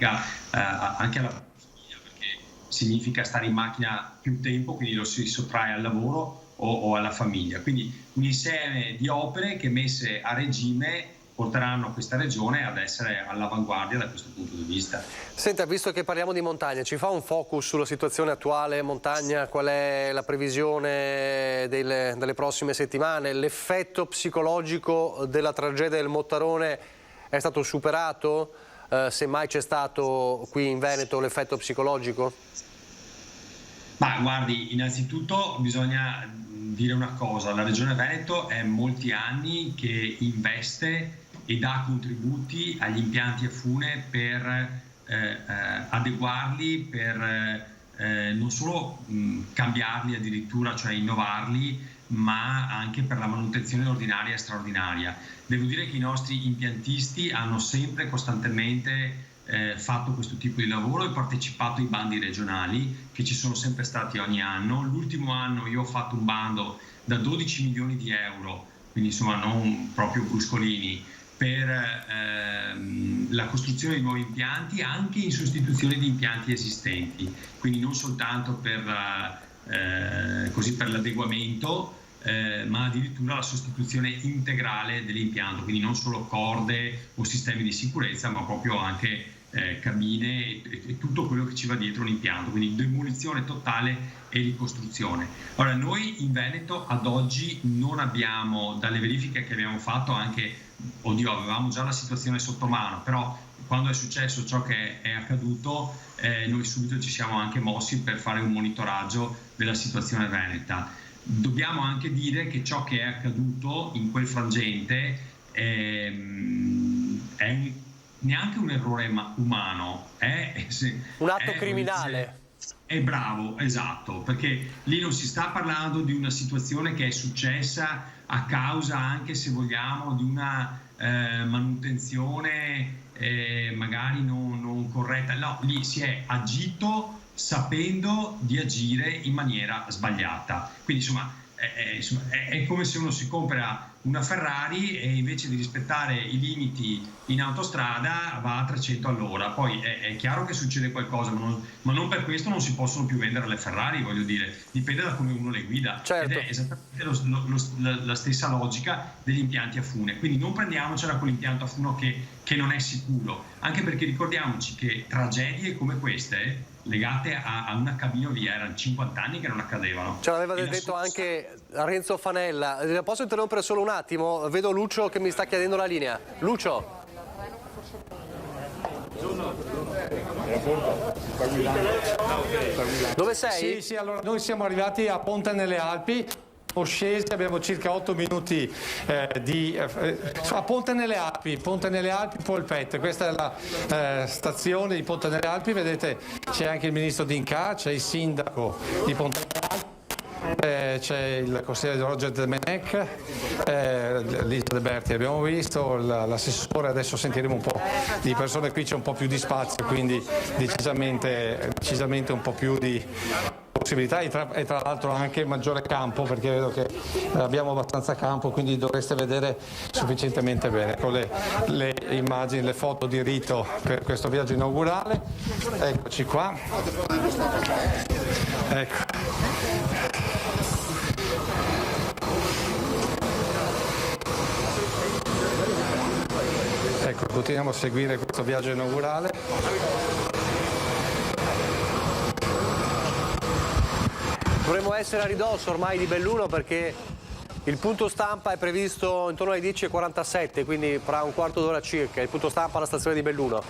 anche alla famiglia, perché significa stare in macchina più tempo, quindi lo si sottrae al lavoro o alla famiglia. Quindi un insieme di opere che messe a regime porteranno questa regione ad essere all'avanguardia da questo punto di vista. Senta, visto che parliamo di montagna, ci fa un focus sulla situazione attuale montagna? Qual è la previsione delle prossime settimane? L'effetto psicologico della tragedia del Mottarone è stato superato? Se mai c'è stato qui in Veneto l'effetto psicologico? Ma guardi, innanzitutto bisogna dire una cosa: la Regione Veneto è molti anni che investe e dà contributi agli impianti a fune per adeguarli, per non solo cambiarli addirittura, cioè innovarli, ma anche per la manutenzione ordinaria e straordinaria. Devo dire che i nostri impiantisti hanno sempre costantemente fatto questo tipo di lavoro e partecipato ai bandi regionali che ci sono sempre stati ogni anno. L'ultimo anno io ho fatto un bando da 12 milioni di euro, quindi insomma non proprio bruscolini, per la costruzione di nuovi impianti, anche in sostituzione di impianti esistenti, quindi non soltanto per l'adeguamento, ma addirittura la sostituzione integrale dell'impianto, quindi non solo corde o sistemi di sicurezza, ma proprio anche cabine e tutto quello che ci va dietro l'impianto, quindi demolizione totale e ricostruzione. Ora, noi in Veneto ad oggi non abbiamo, dalle verifiche che abbiamo fatto, anche, avevamo già la situazione sotto mano, però quando è successo ciò che è accaduto, noi subito ci siamo anche mossi per fare un monitoraggio della situazione veneta. Dobbiamo anche dire che ciò che è accaduto in quel frangente è neanche un errore umano, è un atto criminale. È bravo, esatto, perché lì non si sta parlando di una situazione che è successa a causa, anche se vogliamo, di una manutenzione magari non corretta. No, lì si è agito sapendo di agire in maniera sbagliata. Quindi insomma è come se uno si compra una Ferrari e invece di rispettare i limiti in autostrada va a 300 all'ora. Poi è chiaro che succede qualcosa, ma non per questo non si possono più vendere le Ferrari, voglio dire, dipende da come uno le guida. Certo. Ed è esattamente la stessa logica degli impianti a fune. Quindi non prendiamocela con l'impianto a fune che non è sicuro, anche perché ricordiamoci che tragedie come queste legate a una cabinovia erano 50 anni che non accadevano. Ce l'aveva detto anche Renzo Fanella. Posso interrompere solo un attimo? Vedo Lucio che mi sta chiedendo la linea. Lucio. Dove sei? Sì, allora noi siamo arrivati a Ponte nelle Alpi. Scesi, abbiamo circa 8 minuti a Ponte nelle Alpi, Polpette. Questa è la stazione di Ponte nelle Alpi. Vedete, c'è anche il ministro D'Inca, c'è il sindaco di Ponte nelle Alpi, c'è il consigliere Roger Demenec, Lisa De Berti abbiamo visto, l'assessore. Adesso sentiremo un po' di persone, qui c'è un po' più di spazio, quindi decisamente un po' più di possibilità e tra l'altro anche maggiore campo, perché vedo che abbiamo abbastanza campo, quindi dovreste vedere sufficientemente bene con le immagini, le foto di rito per questo viaggio inaugurale. Eccoci qua. Ecco, continuiamo a seguire questo viaggio inaugurale. Dovremmo essere a ridosso ormai di Belluno, perché il punto stampa è previsto intorno alle 10:47, quindi fra un quarto d'ora circa, il punto stampa alla stazione di Belluno.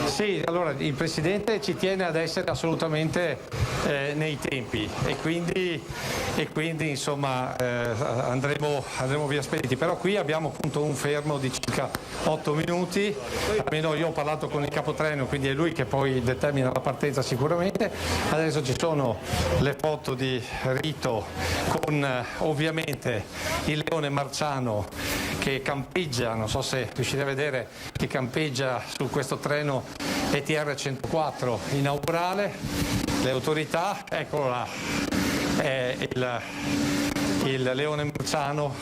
Sì, allora il Presidente ci tiene ad essere assolutamente nei tempi e quindi insomma andremo via spediti, però qui abbiamo appunto un fermo di circa 8 minuti, almeno io ho parlato con il capotreno, quindi è lui che poi determina la partenza sicuramente. Adesso ci sono le foto di Rito con ovviamente il leone marciano che campeggia, non so se riuscite a vedere, che campeggia su questo treno ETR 104 inaugurale. Le autorità, eccolo là, è il leone marciano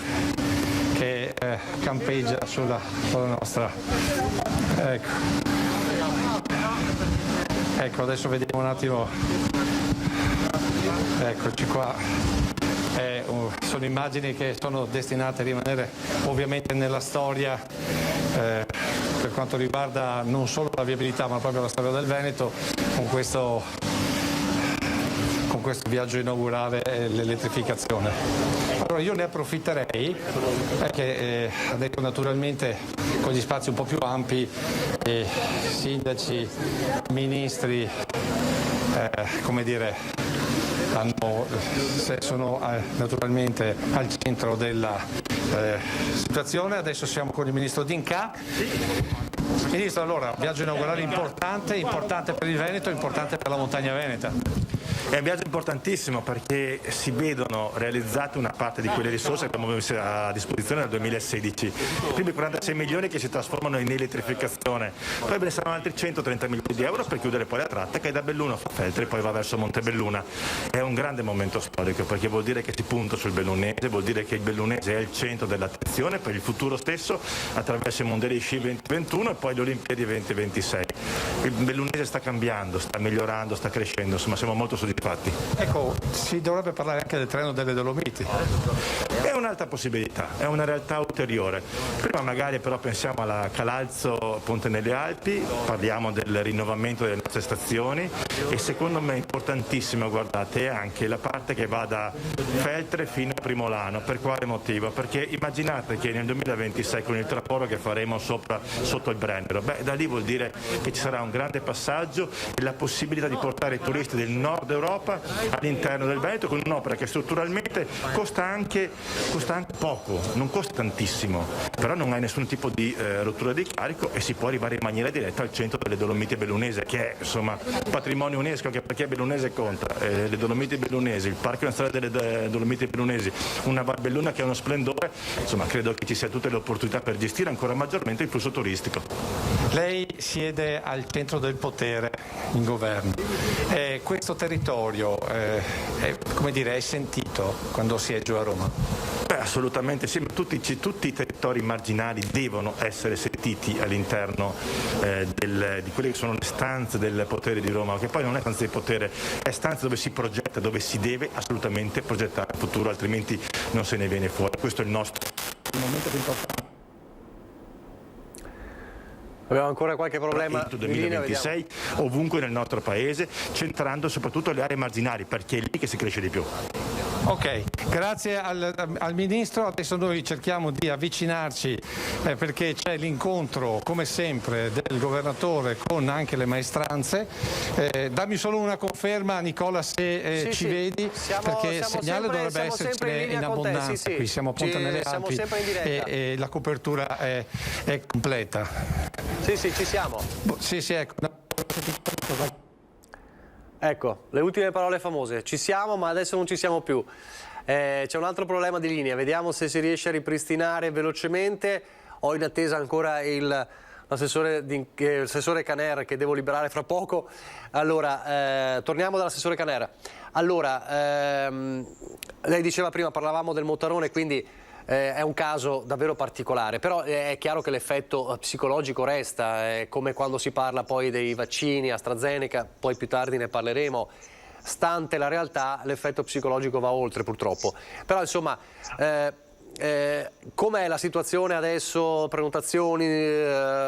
che campeggia sulla nostra. Ecco, adesso vediamo un attimo. Eccoci qua. Sono immagini che sono destinate a rimanere ovviamente nella storia per quanto riguarda non solo la viabilità ma proprio la storia del Veneto con questo viaggio inaugurale e l'elettrificazione. Allora io ne approfitterei perché adesso naturalmente con gli spazi un po' più ampi sindaci, ministri, come dire, sono naturalmente al centro della situazione. Adesso siamo con il Ministro D'Incà. Ministro, allora, viaggio inaugurale importante per il Veneto, importante per la montagna veneta. È un viaggio importantissimo perché si vedono realizzate una parte di quelle risorse che abbiamo messo a disposizione nel 2016. I primi 46 milioni che si trasformano in elettrificazione, poi ve ne saranno altri 130 milioni di euro per chiudere poi la tratta che da Belluno fa Feltre e poi va verso Montebelluna. È un grande momento storico perché vuol dire che si punta sul bellunese, vuol dire che il bellunese è il centro dell'attenzione per il futuro stesso attraverso i mondiali sci 2021 e poi le Olimpiadi 2026. Il bellunese sta cambiando, sta migliorando, sta crescendo, insomma siamo molto soddisfatti. Ecco, si dovrebbe parlare anche del treno delle Dolomiti. È un'altra possibilità, è una realtà ulteriore. Prima magari però pensiamo alla Calalzo Ponte nelle Alpi, parliamo del rinnovamento delle nostre stazioni e secondo me è importantissimo, guardate, è anche la parte che va da Feltre fino a Primolano. Per quale motivo? Perché immaginate che nel 2026 con il traforo che faremo sotto il Brennero, da lì vuol dire che ci sarà un grande passaggio e la possibilità di portare i turisti del nord Europa all'interno del Veneto con un'opera che strutturalmente costa anche poco, non costa tantissimo, però non hai nessun tipo di rottura di carico e si può arrivare in maniera diretta al centro delle Dolomiti Bellunese, che è insomma patrimonio UNESCO, anche perché Bellunese conta, le Dolomiti Bellunesi, il Parco Nazionale delle Dolomiti Bellunesi, una Val Belluna che è uno splendore, insomma credo che ci sia tutte le opportunità per gestire ancora maggiormente il flusso turistico. Lei siede al centro del potere in governo. Questo territorio come dire, è sentito quando si è giù a Roma? Assolutamente sì, ma tutti i territori marginali devono essere sentiti all'interno di quelle che sono le stanze del potere di Roma, che poi non è stanza di potere, è stanza dove si progetta, dove si deve assolutamente progettare il futuro, altrimenti non se ne viene fuori. Questo è il nostro momento più importante. Abbiamo ancora qualche problema? 2026 ovunque nel nostro paese, centrando soprattutto le aree marginali, perché è lì che si cresce di più. Ok, grazie al Ministro. Adesso noi cerchiamo di avvicinarci perché c'è l'incontro, come sempre, del Governatore con anche le maestranze. Dammi solo una conferma, Nicola, se ci vedi, perché il segnale dovrebbe essere in abbondanza. Qui siamo a Ponte nelle Alpi e la copertura è completa. Sì, ci siamo. Sì, ecco. Ecco, le ultime parole famose. Ci siamo, ma adesso non ci siamo più. C'è un altro problema di linea. Vediamo se si riesce a ripristinare velocemente. Ho in attesa ancora l'assessore Caner, che devo liberare fra poco. Allora, torniamo dall'assessore Caner. Allora, lei diceva prima, parlavamo del Mottarone, quindi è un caso davvero particolare, però è chiaro che l'effetto psicologico resta, è come quando si parla poi dei vaccini AstraZeneca, poi più tardi ne parleremo. Stante la realtà, l'effetto psicologico va oltre purtroppo. Però insomma, com'è la situazione adesso? Prenotazioni,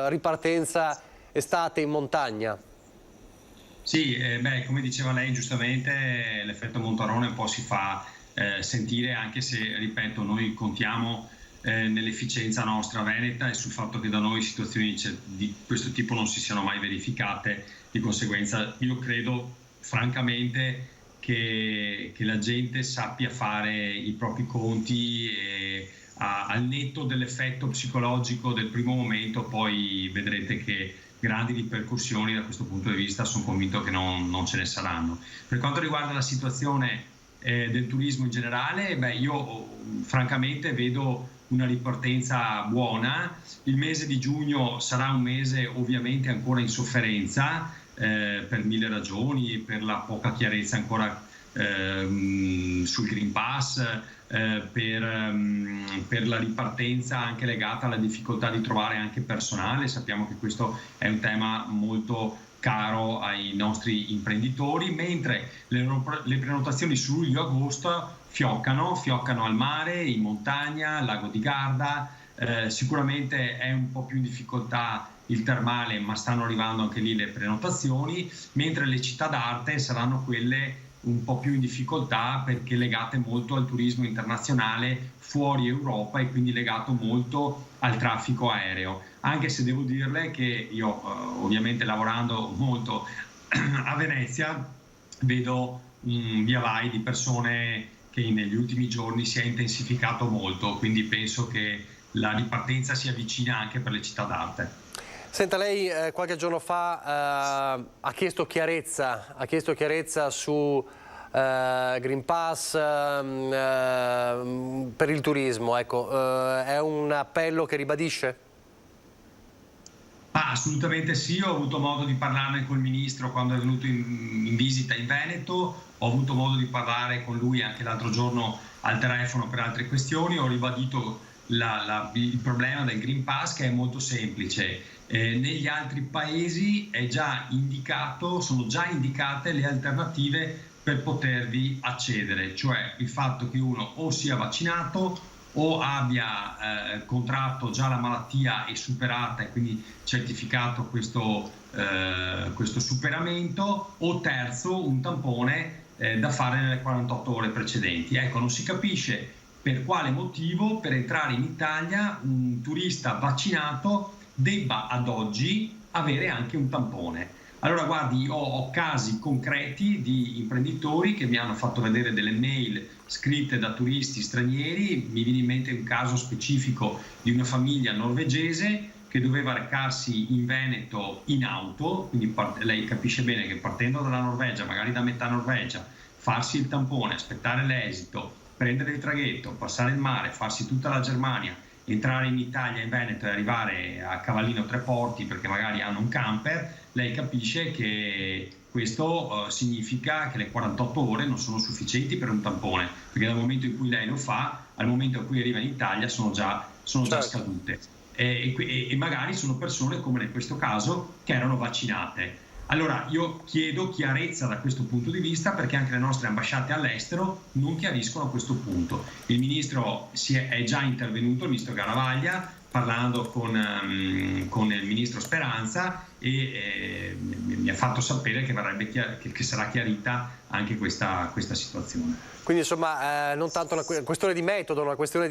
ripartenza estate in montagna? Sì, come diceva lei giustamente, l'effetto Mottarone un po' si fa sentire, anche se, ripeto, noi contiamo nell'efficienza nostra veneta e sul fatto che da noi situazioni di questo tipo non si siano mai verificate. Di conseguenza io credo francamente che la gente sappia fare i propri conti e al netto dell'effetto psicologico del primo momento poi vedrete che grandi ripercussioni da questo punto di vista sono convinto che non ce ne saranno. Per quanto riguarda la situazione del turismo in generale, io francamente vedo una ripartenza buona. Il mese di giugno sarà un mese ovviamente ancora in sofferenza per mille ragioni, per la poca chiarezza ancora sul Green Pass, per la ripartenza anche legata alla difficoltà di trovare anche personale. Sappiamo che questo è un tema molto caro ai nostri imprenditori, mentre le prenotazioni su luglio-agosto fioccano al mare, in montagna, al lago di Garda. Sicuramente è un po' più in difficoltà il termale, ma stanno arrivando anche lì le prenotazioni, mentre le città d'arte saranno quelle un po' più in difficoltà perché legate molto al turismo internazionale fuori Europa e quindi legato molto al traffico aereo. Anche se devo dirle che io ovviamente lavorando molto a Venezia vedo un via vai di persone che negli ultimi giorni si è intensificato molto, quindi penso che la ripartenza si avvicina anche per le città d'arte. Senta, lei qualche giorno fa ha chiesto chiarezza su Green Pass per il turismo, ecco, è un appello che ribadisce? Assolutamente sì, ho avuto modo di parlarne col Ministro quando è venuto in visita in Veneto, ho avuto modo di parlare con lui anche l'altro giorno al telefono per altre questioni, ho ribadito il problema del Green Pass, che è molto semplice. Negli altri paesi sono già indicate le alternative per potervi accedere, cioè il fatto che uno o sia vaccinato o abbia contratto già la malattia e superata e quindi certificato questo superamento, o terzo un tampone da fare nelle 48 ore precedenti. Ecco, non si capisce per quale motivo per entrare in Italia un turista vaccinato debba ad oggi avere anche un tampone. Allora guardi, ho casi concreti di imprenditori che mi hanno fatto vedere delle mail scritte da turisti stranieri. Mi viene in mente un caso specifico di una famiglia norvegese che doveva recarsi in Veneto in auto, quindi lei capisce bene che partendo dalla Norvegia, magari da metà Norvegia, farsi il tampone, aspettare l'esito, prendere il traghetto, passare il mare, farsi tutta la Germania, entrare in Italia, in Veneto e arrivare a Cavallino Tre Porti perché magari hanno un camper, lei capisce che questo significa che le 48 ore non sono sufficienti per un tampone, perché dal momento in cui lei lo fa, al momento in cui arriva in Italia sono già scadute. E magari sono persone, come in questo caso, che erano vaccinate. Allora io chiedo chiarezza da questo punto di vista, perché anche le nostre ambasciate all'estero non chiariscono queso punto. Il ministro è già intervenuto, il ministro Garavaglia, parlando con il ministro Speranza e mi ha fatto sapere che sarà chiarita anche questa situazione. Quindi insomma non tanto una questione di metodo, una questione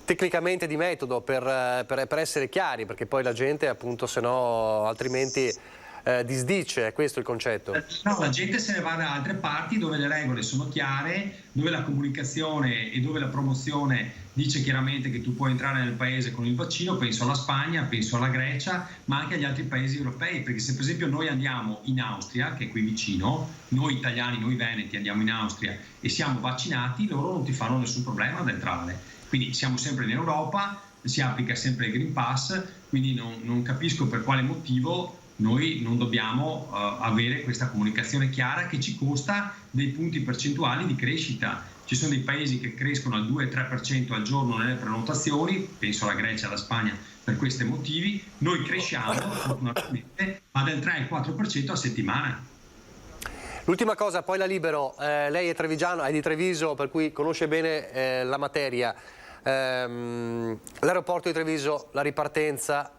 tecnicamente di metodo per essere chiari, perché poi la gente appunto se no altrimenti disdice, è questo il concetto? No, la gente se ne va da altre parti dove le regole sono chiare, dove la comunicazione e dove la promozione dice chiaramente che tu puoi entrare nel paese con il vaccino. Penso alla Spagna, penso alla Grecia, ma anche agli altri paesi europei, perché se per esempio noi andiamo in Austria, che è qui vicino, noi italiani, noi veneti andiamo in Austria e siamo vaccinati, loro non ti fanno nessun problema ad entrare. Quindi siamo sempre in Europa, si applica sempre il Green Pass, quindi non capisco per quale motivo noi non dobbiamo avere questa comunicazione chiara che ci costa dei punti percentuali di crescita. Ci sono dei paesi che crescono al 2-3% al giorno nelle prenotazioni, penso alla Grecia e alla Spagna per questi motivi. Noi cresciamo fortunatamente, ma del 3-4% a settimana. L'ultima cosa, poi la libero. Lei è trevigiano, è di Treviso, per cui conosce bene la materia. L'aeroporto di Treviso, la ripartenza,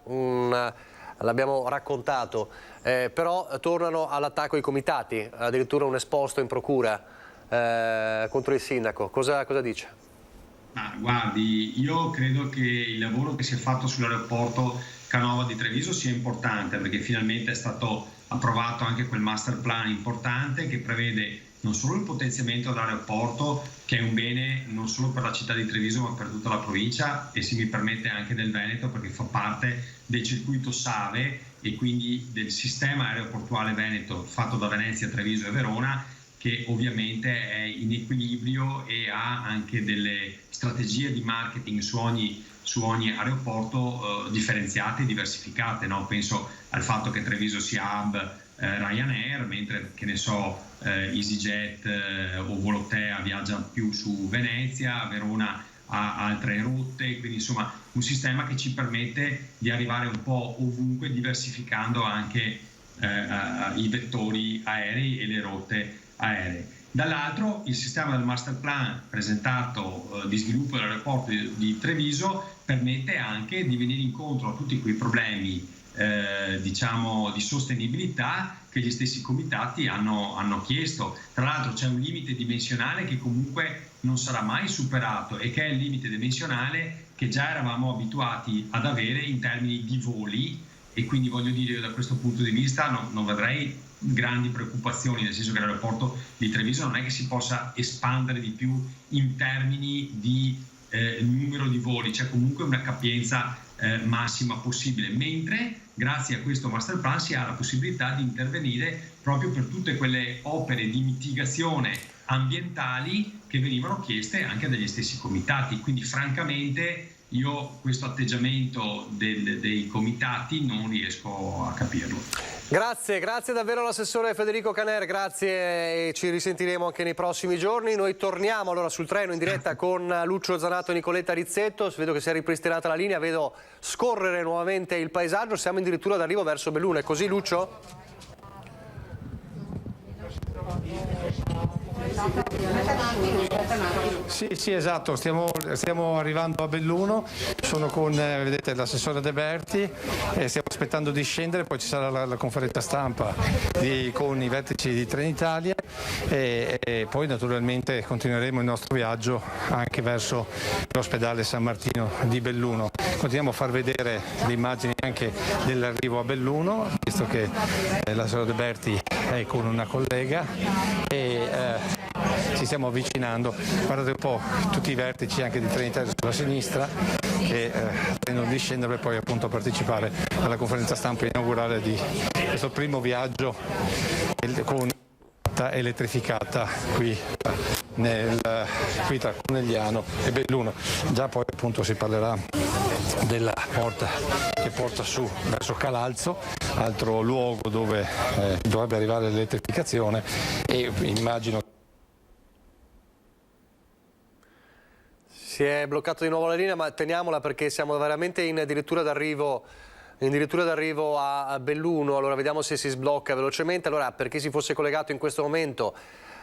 l'abbiamo raccontato, però tornano all'attacco i comitati, addirittura un esposto in procura contro il sindaco. Cosa dice? Guardi, io credo che il lavoro che si è fatto sull'aeroporto Canova di Treviso sia importante, perché finalmente è stato approvato anche quel master plan importante che prevede non solo il potenziamento dell'aeroporto, che è un bene non solo per la città di Treviso ma per tutta la provincia, e se mi permette anche del Veneto, perché fa parte del circuito SAVE e quindi del sistema aeroportuale veneto fatto da Venezia, Treviso e Verona, che ovviamente è in equilibrio e ha anche delle strategie di marketing su ogni aeroporto differenziate e diversificate, no? Penso al fatto che Treviso sia hub Ryanair, mentre che ne so EasyJet o Volotea viaggia più su Venezia, Verona ha altre rotte, quindi insomma un sistema che ci permette di arrivare un po' ovunque, diversificando anche i vettori aerei e le rotte aeree. Dall'altro il sistema del master plan presentato di sviluppo dell'aeroporto di Treviso permette anche di venire incontro a tutti quei problemi diciamo di sostenibilità che gli stessi comitati hanno chiesto. Tra l'altro c'è un limite dimensionale che comunque non sarà mai superato, e che è il limite dimensionale che già eravamo abituati ad avere in termini di voli, e quindi voglio dire, io da questo punto di vista non vedrei grandi preoccupazioni, nel senso che l'aeroporto di Treviso non è che si possa espandere di più in termini di numero di voli, c'è comunque una capienza massima possibile, mentre grazie a questo master plan si ha la possibilità di intervenire proprio per tutte quelle opere di mitigazione ambientali che venivano chieste anche dagli stessi comitati. Quindi francamente io questo atteggiamento dei comitati non riesco a capirlo. Grazie davvero all'assessore Federico Caner, grazie, e ci risentiremo anche nei prossimi giorni. Noi torniamo allora sul treno in diretta con Lucio Zanato e Nicoletta Rizzetto. Vedo che si è ripristinata la linea, vedo scorrere nuovamente il paesaggio, siamo addirittura d'arrivo verso Belluno, è così Lucio? Sì, esatto, stiamo arrivando a Belluno, sono con vedete l'assessore De Berti e stiamo aspettando di scendere, poi ci sarà la conferenza stampa con i vertici di Trenitalia e poi naturalmente continueremo il nostro viaggio anche verso l'ospedale San Martino di Belluno. Continuiamo a far vedere le immagini anche dell'arrivo a Belluno, visto che l'assessore De Berti è con una collega e ci stiamo avvicinando. Guardate un po' tutti i vertici anche di Trenitalia sulla sinistra che tendono di scendere per poi appunto partecipare alla conferenza stampa inaugurale di questo primo viaggio con elettrificata qui tra Conegliano e Belluno. Già poi appunto si parlerà della porta che porta su verso Calalzo, altro luogo dove dovrebbe arrivare l'elettrificazione, e immagino. Si è bloccato di nuovo la linea, ma teniamola perché siamo veramente addirittura d'arrivo a Belluno. Allora vediamo se si sblocca velocemente. Allora, per chi si fosse collegato in questo momento,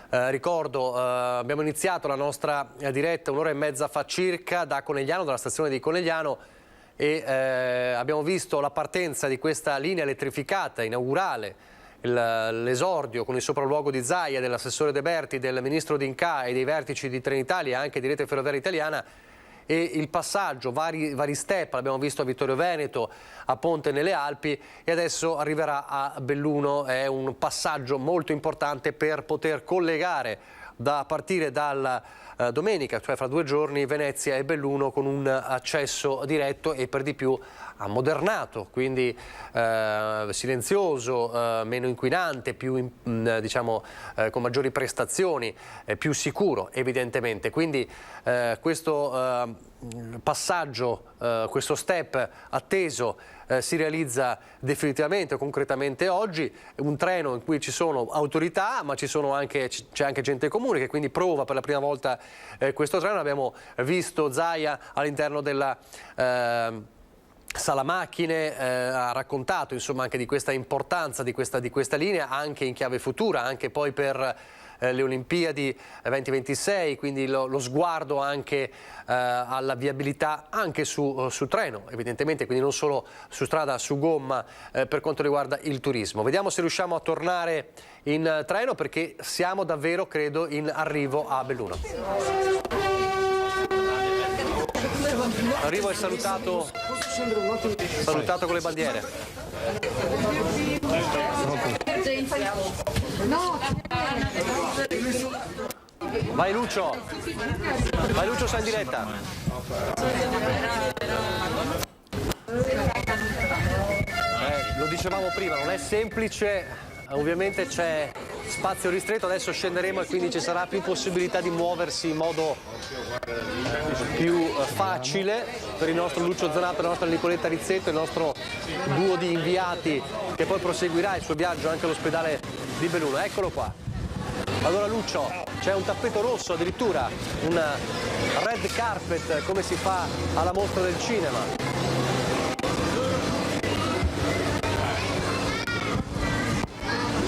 ricordo, abbiamo iniziato la nostra diretta un'ora e mezza fa circa da Conegliano, dalla stazione di Conegliano, e abbiamo visto la partenza di questa linea elettrificata inaugurale, l'esordio con il sopralluogo di Zaia, dell'assessore De Berti, del ministro D'Incà e dei vertici di Trenitalia e anche di Rete Ferroviaria Italiana, e il passaggio, vari step, l'abbiamo visto a Vittorio Veneto, a Ponte nelle Alpi, e adesso arriverà a Belluno. È un passaggio molto importante per poter collegare a partire dalla domenica, cioè fra 2 giorni, Venezia e Belluno con un accesso diretto e per di più ammodernato, quindi silenzioso, meno inquinante, più diciamo con maggiori prestazioni, più sicuro evidentemente. Quindi questo passaggio, questo step atteso si realizza definitivamente, concretamente oggi. Un treno in cui ci sono autorità, ma c'è anche gente comune che quindi prova per la prima volta questo treno. Abbiamo visto Zaia all'interno della sala macchine, ha raccontato insomma anche di questa importanza di questa linea, anche in chiave futura, anche poi per le Olimpiadi 2026, quindi lo sguardo anche alla viabilità anche su treno evidentemente, quindi non solo su strada, su gomma, per quanto riguarda il turismo. Vediamo se riusciamo a tornare in treno, perché siamo davvero, credo, in arrivo a Belluno. Arrivo è salutato con le bandiere. Vai Lucio, sei in diretta. Lo dicevamo prima, non è semplice, ovviamente c'è spazio ristretto, adesso scenderemo e quindi ci sarà più possibilità di muoversi in modo più facile per il nostro Lucio Zanato, la nostra Nicoletta Rizzetto, il nostro duo di inviati che poi proseguirà il suo viaggio anche all'ospedale di Belluno. Eccolo qua. Allora Lucio, c'è un tappeto rosso addirittura, un red carpet come si fa alla mostra del cinema.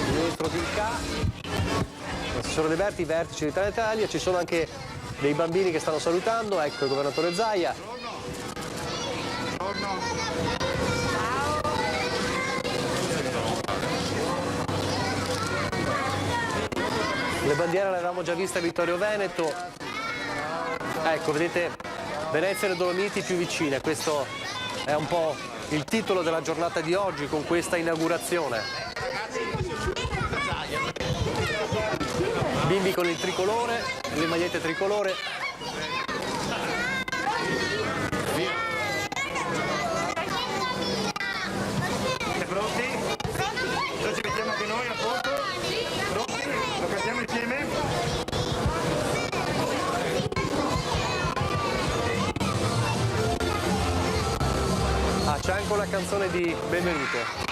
Il ministro D'Ilca, l'assessore De Berti, i vertici di Italia, ci sono anche dei bambini che stanno salutando, ecco il governatore Zaia. Le bandiere le avevamo già viste a Vittorio Veneto, ecco vedete Venezia e le Dolomiti più vicine, questo è un po' il titolo della giornata di oggi con questa inaugurazione. Bimbi con il tricolore, le magliette tricolore. Siete pronti? Noi ci mettiamo anche noi a posto? Pronti? Lo cantiamo insieme? Ah, c'è anche una canzone di benvenuto.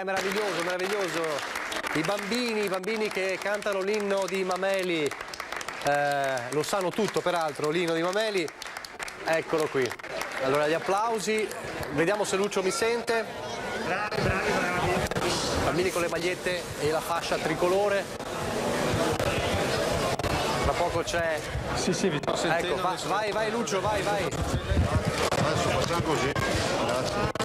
Meraviglioso, meraviglioso. I bambini che cantano l'inno di Mameli, lo sanno tutto peraltro, l'inno di Mameli, eccolo qui. Allora gli applausi, vediamo se Lucio mi sente. Bravi, bravi, bravi. Bambini con le magliette e la fascia tricolore. Tra poco c'è... Sì, vi sto sentendo. Ecco, vai Lucio, vai. Adesso facciamo così. Grazie.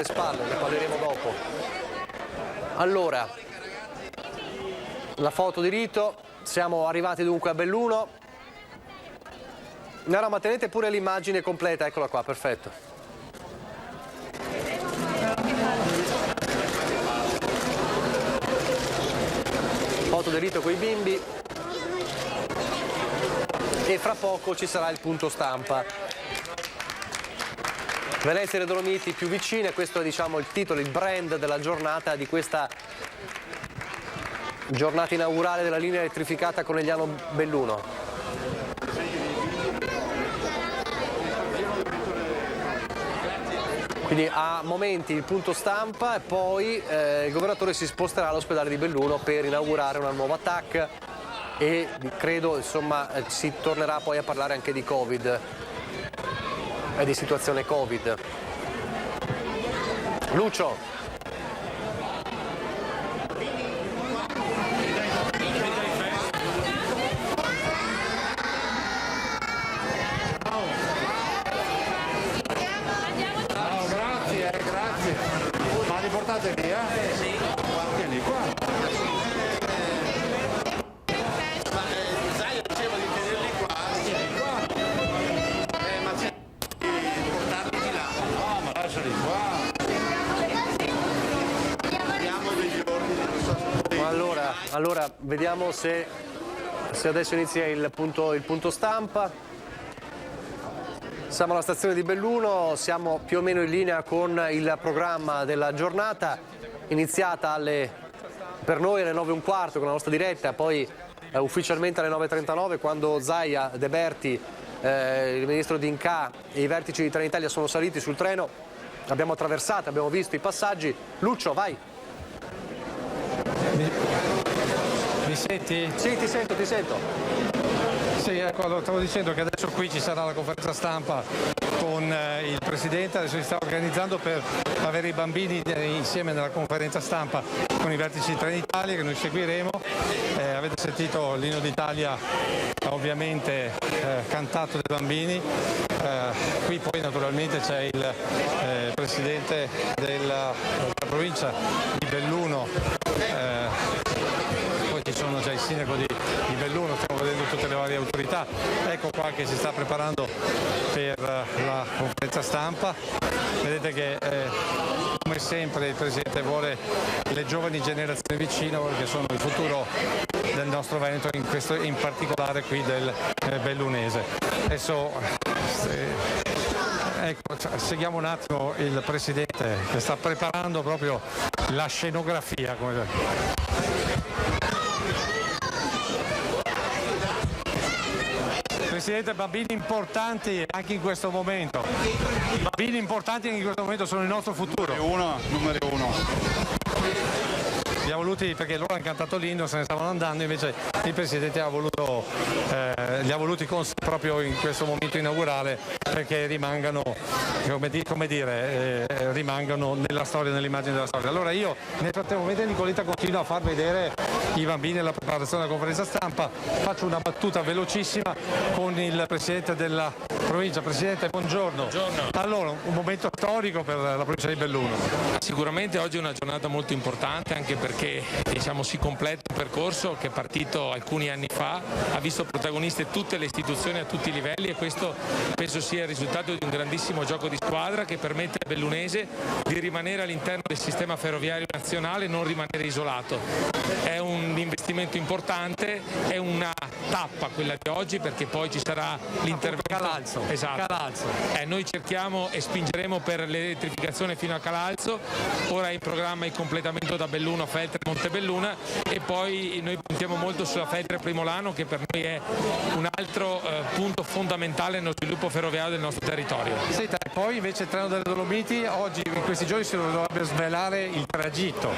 spalle, ne parleremo dopo. Allora, la foto di rito, siamo arrivati dunque a Belluno. No, ma tenete pure l'immagine completa, eccola qua, perfetto. Foto di rito con i bimbi. E fra poco ci sarà il punto stampa. Venezia e le Dolomiti più vicine, questo è diciamo il titolo, il brand della giornata, di questa giornata inaugurale della linea elettrificata Conegliano-Belluno. Quindi a momenti il punto stampa e poi il governatore si sposterà all'ospedale di Belluno per inaugurare una nuova TAC e credo insomma si tornerà poi a parlare anche di Covid e di situazione Covid. Lucio. Grazie. Ma li portate via? Sì. Vieni qua. Allora, vediamo se adesso inizia il punto stampa. Siamo alla stazione di Belluno, siamo più o meno in linea con il programma della giornata, iniziata per noi alle 9:15 con la nostra diretta, poi ufficialmente alle 9:39 quando Zaia, De Berti, il ministro D'Incà e i vertici di Trenitalia sono saliti sul treno. Abbiamo attraversato, abbiamo visto i passaggi. Lucio, vai. Mi senti? Sì, ti sento. Sì, ecco, allora, stavo dicendo che adesso qui ci sarà la conferenza stampa con il Presidente, adesso si sta organizzando per avere i bambini insieme nella conferenza stampa con i vertici di Trenitalia che noi seguiremo. Avete sentito l'inno d'Italia ovviamente cantato dai bambini. Qui poi naturalmente c'è il Presidente della provincia di Belluno, poi ci sono già il sindaco di Belluno, stiamo vedendo tutte le varie autorità. Ecco qua che si sta preparando per la conferenza stampa. Vedete che come sempre il Presidente vuole le giovani generazioni vicino perché sono il futuro del nostro Veneto, in particolare qui del bellunese. Adesso ecco, seguiamo un attimo il Presidente che sta preparando proprio la scenografia. Presidente, bambini importanti anche in questo momento. Bambini importanti anche in questo momento sono il nostro futuro. Numero uno. Li ha voluti perché loro hanno cantato l'inno, se ne stavano andando, invece il Presidente li ha voluti con sé proprio in questo momento inaugurale perché rimangano, rimangano nella storia, nell'immagine della storia. Allora io nel frattempo, mentre Nicoletta continua a far vedere i bambini alla preparazione della conferenza stampa, faccio una battuta velocissima con il Presidente della provincia. Presidente, buongiorno. Buongiorno. Allora, un momento storico per la provincia di Belluno. Sicuramente oggi è una giornata molto importante anche perché si completa un percorso che è partito alcuni anni fa, ha visto protagoniste tutte le istituzioni a tutti i livelli e questo penso sia il risultato di un grandissimo gioco di squadra che permette al bellunese di rimanere all'interno del sistema ferroviario nazionale e non rimanere isolato. È un investimento importante, è una tappa quella di oggi perché poi ci sarà l'intervento. Calalzo. Esatto. Calalzo. Noi cerchiamo e spingeremo per l'elettrificazione fino a Calalzo, ora è in programma il completamento da Belluno a Feltre Montebelluna e poi noi puntiamo molto sulla Feltre Primolano che per noi è un altro punto fondamentale nello sviluppo ferroviario del nostro territorio. Senta, e poi invece il treno delle Dolomiti, oggi in questi giorni si dovrebbe svelare il tragitto.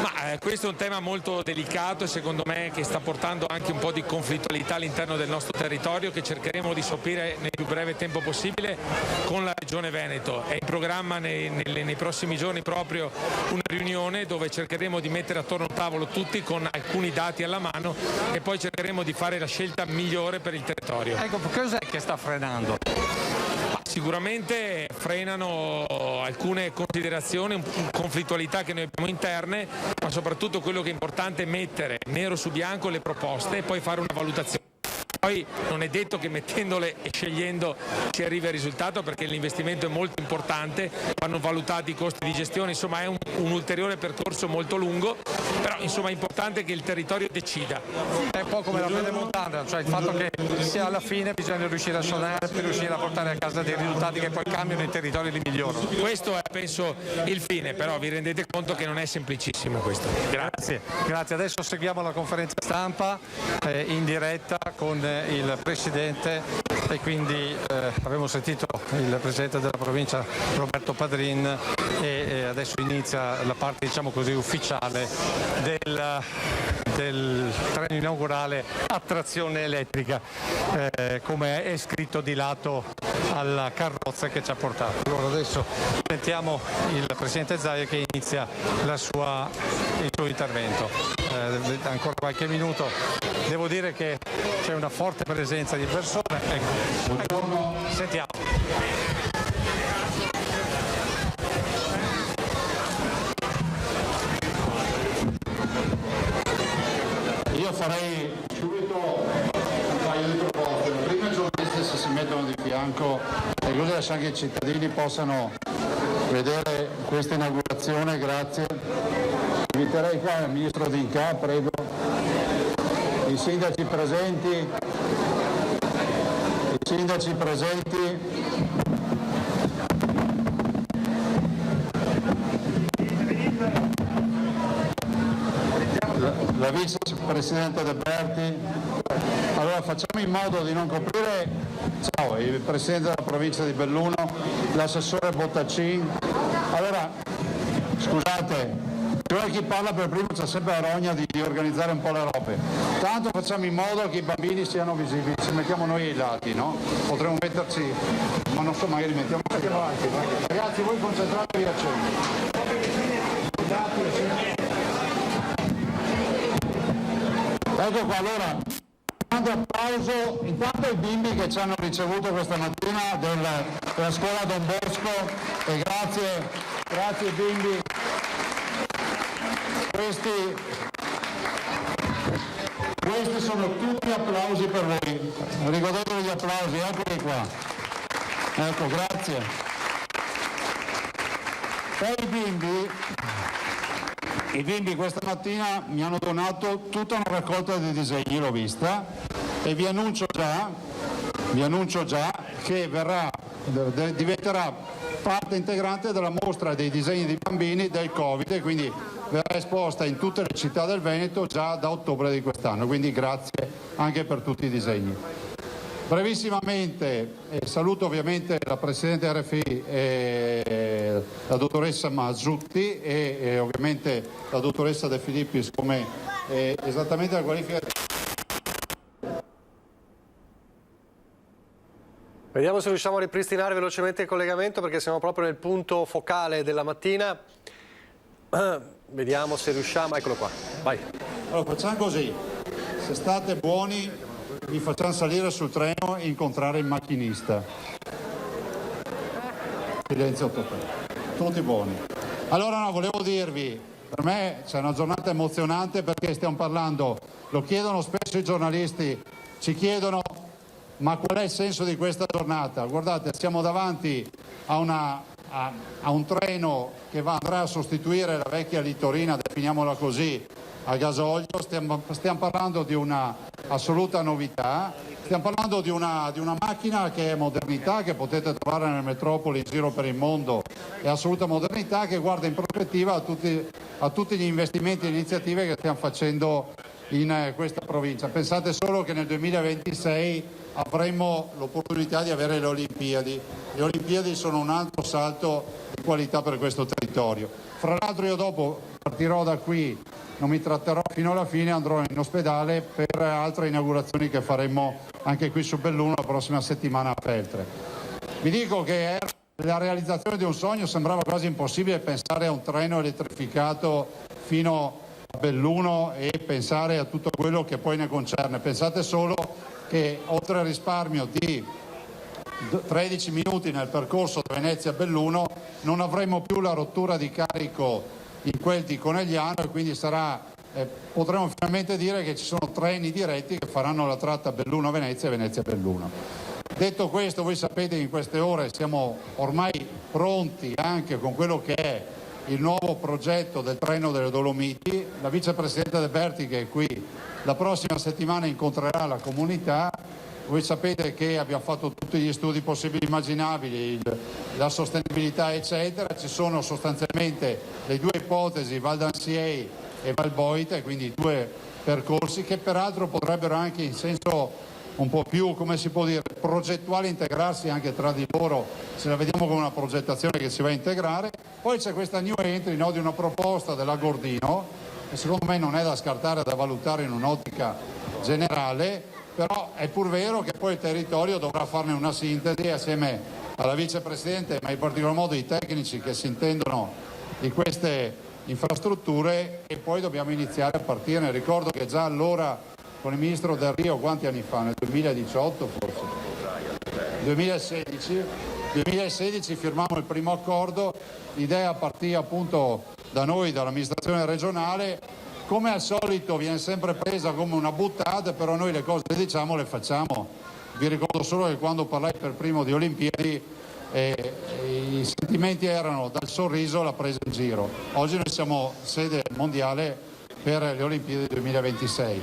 Ma questo è un tema molto delicato e secondo me che sta portando anche un po' di conflittualità all'interno del nostro territorio che cercheremo di sopire nel più breve tempo possibile con la Regione Veneto. È in programma nei prossimi giorni proprio una riunione dove cercheremo di mettere attorno a un tavolo tutti con alcuni dati alla mano e poi cercheremo di fare la scelta migliore per il territorio. Ecco, cos'è che sta frenando? sicuramente frenano alcune considerazioni, conflittualità che noi abbiamo interne, ma soprattutto quello che è importante è mettere nero su bianco le proposte e poi fare una valutazione. Poi non è detto che mettendole e scegliendo si arrivi al risultato, perché l'investimento è molto importante, vanno valutati i costi di gestione, insomma è un ulteriore percorso molto lungo, però insomma è importante che il territorio decida. È un po' come la pedemontana, cioè il fatto che sia alla fine bisogna riuscire a suonare per riuscire a portare a casa dei risultati che poi cambiano i territori e li migliorano. Questo è penso il fine, però vi rendete conto che non è semplicissimo questo. Grazie. Adesso seguiamo la conferenza stampa in diretta con il Presidente e quindi abbiamo sentito il Presidente della provincia Roberto Padrin e adesso inizia la parte, diciamo così, ufficiale del treno inaugurale a trazione elettrica, come è scritto di lato alla carrozza che ci ha portato. Allora adesso sentiamo il Presidente Zaia che inizia il suo intervento. Ancora qualche minuto, devo dire che c'è una forte presenza di persone. Ecco. Sentiamo. Io farei subito un paio di proposte. Prima i giornalisti si mettono di fianco e così lasciamo che i cittadini possano vedere questa inaugurazione. Grazie. Inviterei qua il Ministro D'Incà, prego, i sindaci presenti, la vicepresidente De Berti. Allora facciamo in modo di non coprire, ciao, il presidente della provincia di Belluno, l'assessore Bottacin. Allora, scusate, chi parla per primo c'è sempre la rogna di organizzare un po' le robe. Tanto facciamo in modo che i bambini siano visibili, ci mettiamo noi ai lati, no? Potremmo metterci, ma non so, magari mettiamo avanti. Ragazzi, voi concentratevi a accendere. Ecco qua, allora, grande applauso intanto ai bimbi che ci hanno ricevuto questa mattina della scuola Don Bosco e grazie bimbi. Questi sono tutti applausi per voi, ricordatevi gli applausi, eccoli qua. Ecco, grazie. E i bimbi questa mattina mi hanno donato tutta una raccolta di disegni, l'ho vista, e vi annuncio già che diventerà parte integrante della mostra dei disegni di bambini del Covid, e quindi verrà esposta in tutte le città del Veneto già da ottobre di quest'anno, quindi grazie anche per tutti i disegni. Brevissimamente saluto ovviamente la Presidente RFI, la dottoressa Mazzutti e ovviamente la dottoressa De Filippis come esattamente la qualifica. Vediamo se riusciamo a ripristinare velocemente il collegamento, perché siamo proprio nel punto focale della mattina. Vediamo se riusciamo, eccolo qua, vai. Allora facciamo così, se state buoni vi facciamo salire sul treno e incontrare il macchinista. Silenzio totale, tutti buoni. Allora no, volevo dirvi, per me c'è una giornata emozionante perché stiamo parlando, lo chiedono spesso i giornalisti, ci chiedono ma qual è il senso di questa giornata? Guardate, siamo davanti a un treno che andrà a sostituire la vecchia Litorina, definiamola così, a gasolio. Stiamo parlando di una assoluta novità, stiamo parlando di una macchina che è modernità, che potete trovare nelle metropoli in giro per il mondo, è assoluta modernità, che guarda in prospettiva a tutti gli investimenti e iniziative che stiamo facendo in questa provincia. Pensate solo che nel 2026 avremo l'opportunità di avere le Olimpiadi. Le Olimpiadi sono un altro salto di qualità per questo territorio. Fra l'altro io dopo partirò da qui, non mi tratterò fino alla fine, andrò in ospedale per altre inaugurazioni che faremo anche qui su Belluno la prossima settimana a Feltre. Vi dico che la realizzazione di un sogno, sembrava quasi impossibile pensare a un treno elettrificato fino a Belluno e pensare a tutto quello che poi ne concerne. Pensate solo che oltre al risparmio di 13 minuti nel percorso da Venezia a Belluno, non avremo più la rottura di carico in quel di Conegliano e quindi potremo finalmente dire che ci sono treni diretti che faranno la tratta Belluno-Venezia e Venezia-Belluno. Detto questo, voi sapete che in queste ore siamo ormai pronti anche con quello che è il nuovo progetto del treno delle Dolomiti. La vicepresidente De Berti, che è qui, la prossima settimana incontrerà la comunità. Voi sapete che abbiamo fatto tutti gli studi possibili e immaginabili, la sostenibilità eccetera. Ci sono sostanzialmente le due ipotesi, Val d'Ansiei e Val Boita, quindi due percorsi che peraltro potrebbero anche in senso un po' più, come si può dire, progettuale integrarsi anche tra di loro, se la vediamo come una progettazione che si va a integrare. Poi c'è questa new entry, no, di una proposta della Gordino, che secondo me non è da scartare, da valutare in un'ottica generale, però è pur vero che poi il territorio dovrà farne una sintesi assieme alla vicepresidente, ma in particolar modo i tecnici che si intendono di queste infrastrutture, e poi dobbiamo iniziare a partire. Ricordo che già allora con il ministro Del Rio, quanti anni fa? Nel 2018 forse? 2016 firmammo il primo accordo, l'idea partì appunto da noi, dall'amministrazione regionale. Come al solito viene sempre presa come una buttata, però noi le cose le diciamo, le facciamo. Vi ricordo solo che quando parlai per primo di Olimpiadi i sentimenti erano dal sorriso alla presa in giro. Oggi noi siamo sede mondiale per le Olimpiadi 2026.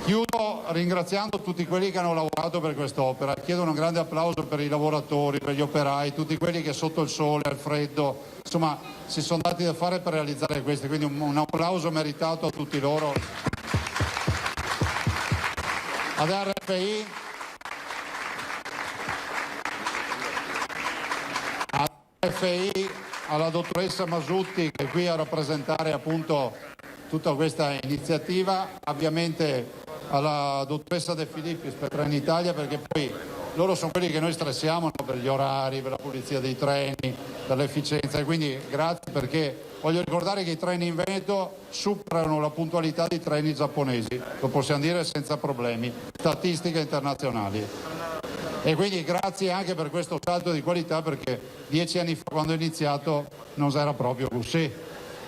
Chiudo ringraziando tutti quelli che hanno lavorato per quest'opera. Chiedo un grande applauso per i lavoratori, per gli operai, tutti quelli che sotto il sole, al freddo, insomma, si sono dati da fare per realizzare questo. Quindi un applauso meritato a tutti loro. Ad RFI, alla dottoressa Masutti, che è qui a rappresentare appunto tutta questa iniziativa, ovviamente alla dottoressa De Filippis per Trenitalia, perché poi loro sono quelli che noi stressiamo, no? Per gli orari, per la pulizia dei treni, per l'efficienza, e quindi grazie, perché voglio ricordare che i treni in Veneto superano la puntualità dei treni giapponesi, lo possiamo dire senza problemi, statistiche internazionali. E quindi grazie anche per questo salto di qualità, perché 10 anni fa, quando ho iniziato, non era proprio così.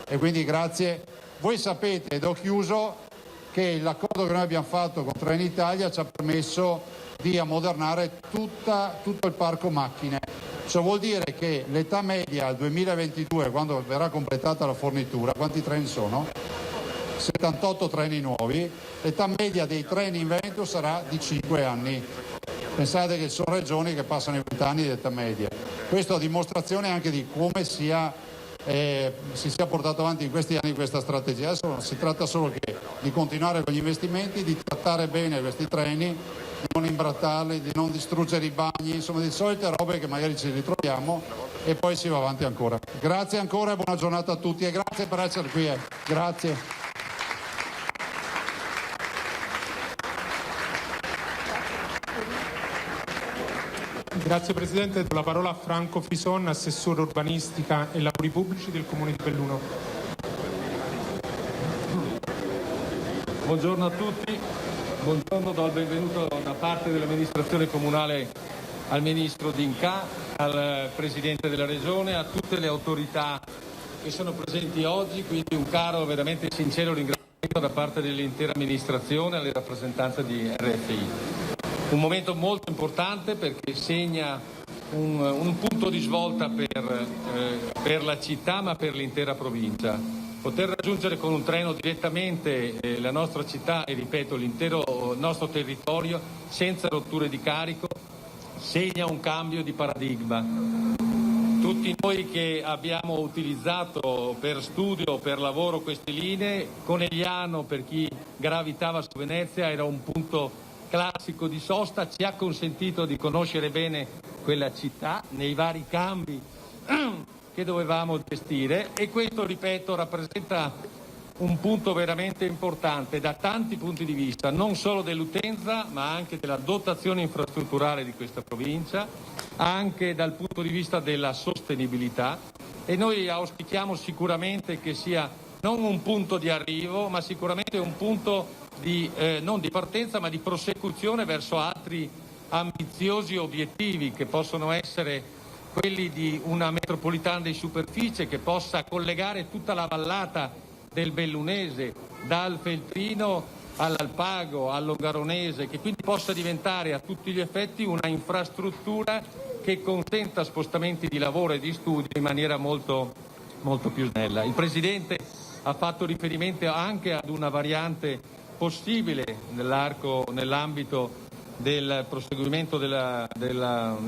E quindi grazie. Voi sapete, ed ho chiuso, che l'accordo che noi abbiamo fatto con Trenitalia ci ha permesso di ammodernare tutto il parco macchine. Ciò vuol dire che l'età media al 2022, quando verrà completata la fornitura, quanti treni sono? 78 treni nuovi, l'età media dei treni in Veneto sarà di 5 anni. Pensate che ci sono regioni che passano i 20 anni di età media. Questo a dimostrazione anche di come si sia portato avanti in questi anni questa strategia. Adesso si tratta solo di continuare con gli investimenti, di trattare bene questi treni, di non imbrattarli, di non distruggere i bagni, insomma di solite robe che magari ci ritroviamo, e poi si va avanti ancora. Grazie ancora e buona giornata a tutti, e grazie per essere qui. Grazie. Grazie Presidente, do la parola a Franco Fison, assessore urbanistica e lavori pubblici del Comune di Belluno. Buongiorno a tutti, buongiorno, do il benvenuto da parte dell'amministrazione comunale al Ministro D'Incà, al Presidente della Regione, a tutte le autorità che sono presenti oggi, quindi un caro, veramente sincero ringraziamento da parte dell'intera amministrazione alle rappresentanze di RFI. Un momento molto importante perché segna un punto di svolta per la città, ma per l'intera provincia. Poter raggiungere con un treno direttamente la nostra città e, ripeto, l'intero nostro territorio senza rotture di carico segna un cambio di paradigma. Tutti noi che abbiamo utilizzato per studio o per lavoro queste linee, Conegliano, per chi gravitava su Venezia, era un punto classico di sosta, ci ha consentito di conoscere bene quella città nei vari cambi che dovevamo gestire, e questo, ripeto, rappresenta un punto veramente importante da tanti punti di vista, non solo dell'utenza ma anche della dotazione infrastrutturale di questa provincia, anche dal punto di vista della sostenibilità, e noi auspichiamo sicuramente che sia non un punto di arrivo ma sicuramente un punto non di partenza ma di prosecuzione verso altri ambiziosi obiettivi che possono essere quelli di una metropolitana di superficie che possa collegare tutta la vallata del Bellunese, dal Feltrino all'Alpago, al Longaronese, che quindi possa diventare a tutti gli effetti una infrastruttura che consenta spostamenti di lavoro e di studio in maniera molto più snella. Il Presidente ha fatto riferimento anche ad una variante possibile nell'ambito del proseguimento della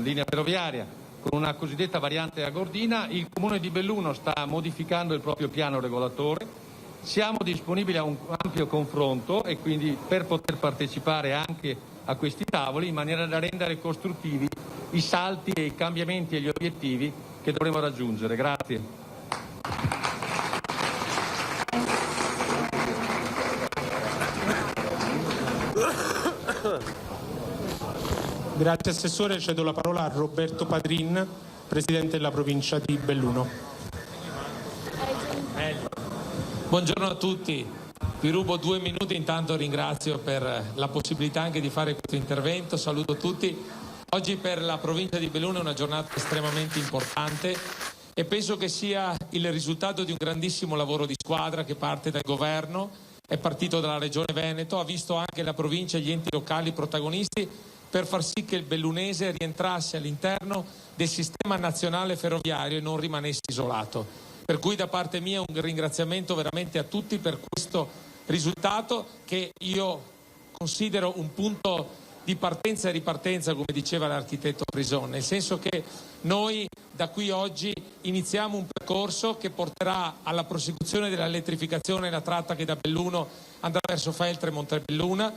linea ferroviaria, con una cosiddetta variante agordina. Il Comune di Belluno sta modificando il proprio piano regolatore. Siamo disponibili a un ampio confronto e quindi per poter partecipare anche a questi tavoli in maniera da rendere costruttivi i salti e i cambiamenti e gli obiettivi che dovremo raggiungere. Grazie. Grazie Assessore, cedo la parola a Roberto Padrin, Presidente della Provincia di Belluno. Buongiorno a tutti, vi rubo 2 minuti, intanto ringrazio per la possibilità anche di fare questo intervento, saluto tutti. Oggi per la provincia di Belluno è una giornata estremamente importante e penso che sia il risultato di un grandissimo lavoro di squadra che parte dal governo, è partito dalla Regione Veneto, ha visto anche la provincia e gli enti locali protagonisti per far sì che il bellunese rientrasse all'interno del sistema nazionale ferroviario e non rimanesse isolato. Per cui da parte mia un ringraziamento veramente a tutti per questo risultato che io considero un punto di partenza e ripartenza, come diceva l'architetto Frison, nel senso che noi da qui oggi iniziamo un percorso che porterà alla prosecuzione dell'elettrificazione della tratta che da Belluno andrà verso Feltre e Montebelluna.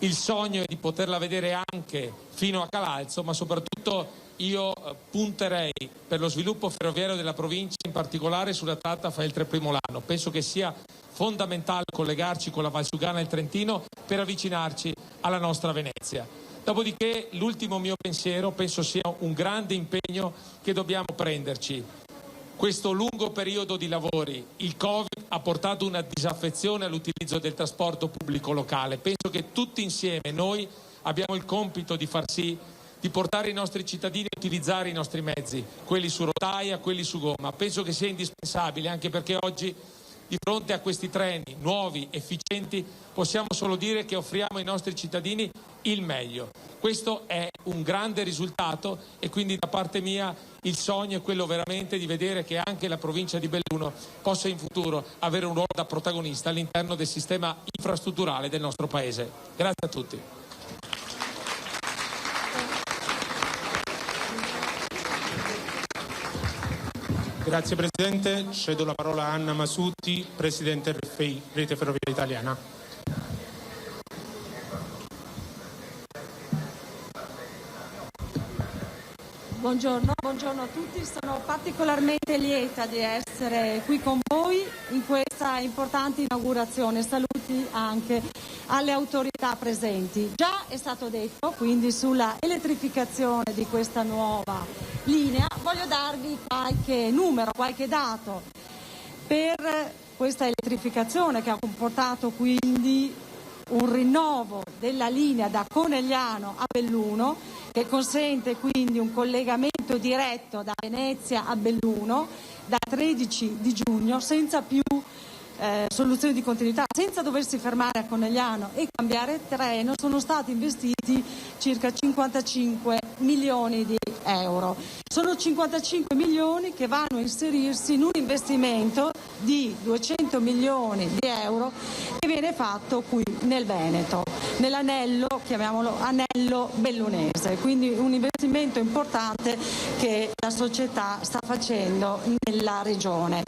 Il sogno è di poterla vedere anche fino a Calalzo, ma soprattutto io punterei per lo sviluppo ferroviario della provincia, in particolare sulla tratta Feltre-Primolano. Penso che sia fondamentale collegarci con la Valsugana e il Trentino per avvicinarci alla nostra Venezia. Dopodiché l'ultimo mio pensiero penso sia un grande impegno che dobbiamo prenderci. Questo lungo periodo di lavori, il Covid ha portato una disaffezione all'utilizzo del trasporto pubblico locale. Penso che tutti insieme noi abbiamo il compito di far sì di portare i nostri cittadini a utilizzare i nostri mezzi, quelli su rotaia, quelli su gomma. Penso che sia indispensabile, anche perché oggi di fronte a questi treni nuovi, efficienti, possiamo solo dire che offriamo ai nostri cittadini il meglio. Questo è un grande risultato e quindi da parte mia il sogno è quello veramente di vedere che anche la provincia di Belluno possa in futuro avere un ruolo da protagonista all'interno del sistema infrastrutturale del nostro Paese. Grazie a tutti. Grazie Presidente, cedo la parola a Anna Masuti, Presidente RFI, Rete Ferroviaria Italiana. Buongiorno a tutti, sono particolarmente lieta di essere qui con voi in questa importante inaugurazione. Saluti anche alle autorità presenti. Già è stato detto quindi sulla elettrificazione di questa nuova linea, voglio darvi qualche numero, qualche dato per questa elettrificazione che ha comportato quindi un rinnovo della linea da Conegliano a Belluno, che consente quindi un collegamento diretto da Venezia a Belluno dal 13 di giugno senza più soluzioni di continuità, senza doversi fermare a Conegliano e cambiare treno. Sono stati investiti circa 55 milioni di euro. Sono 55 milioni che vanno a inserirsi in un investimento di 200 milioni di euro che viene fatto qui nel Veneto, nell'anello, chiamiamolo anello bellunese, quindi un investimento importante che la società sta facendo nella regione.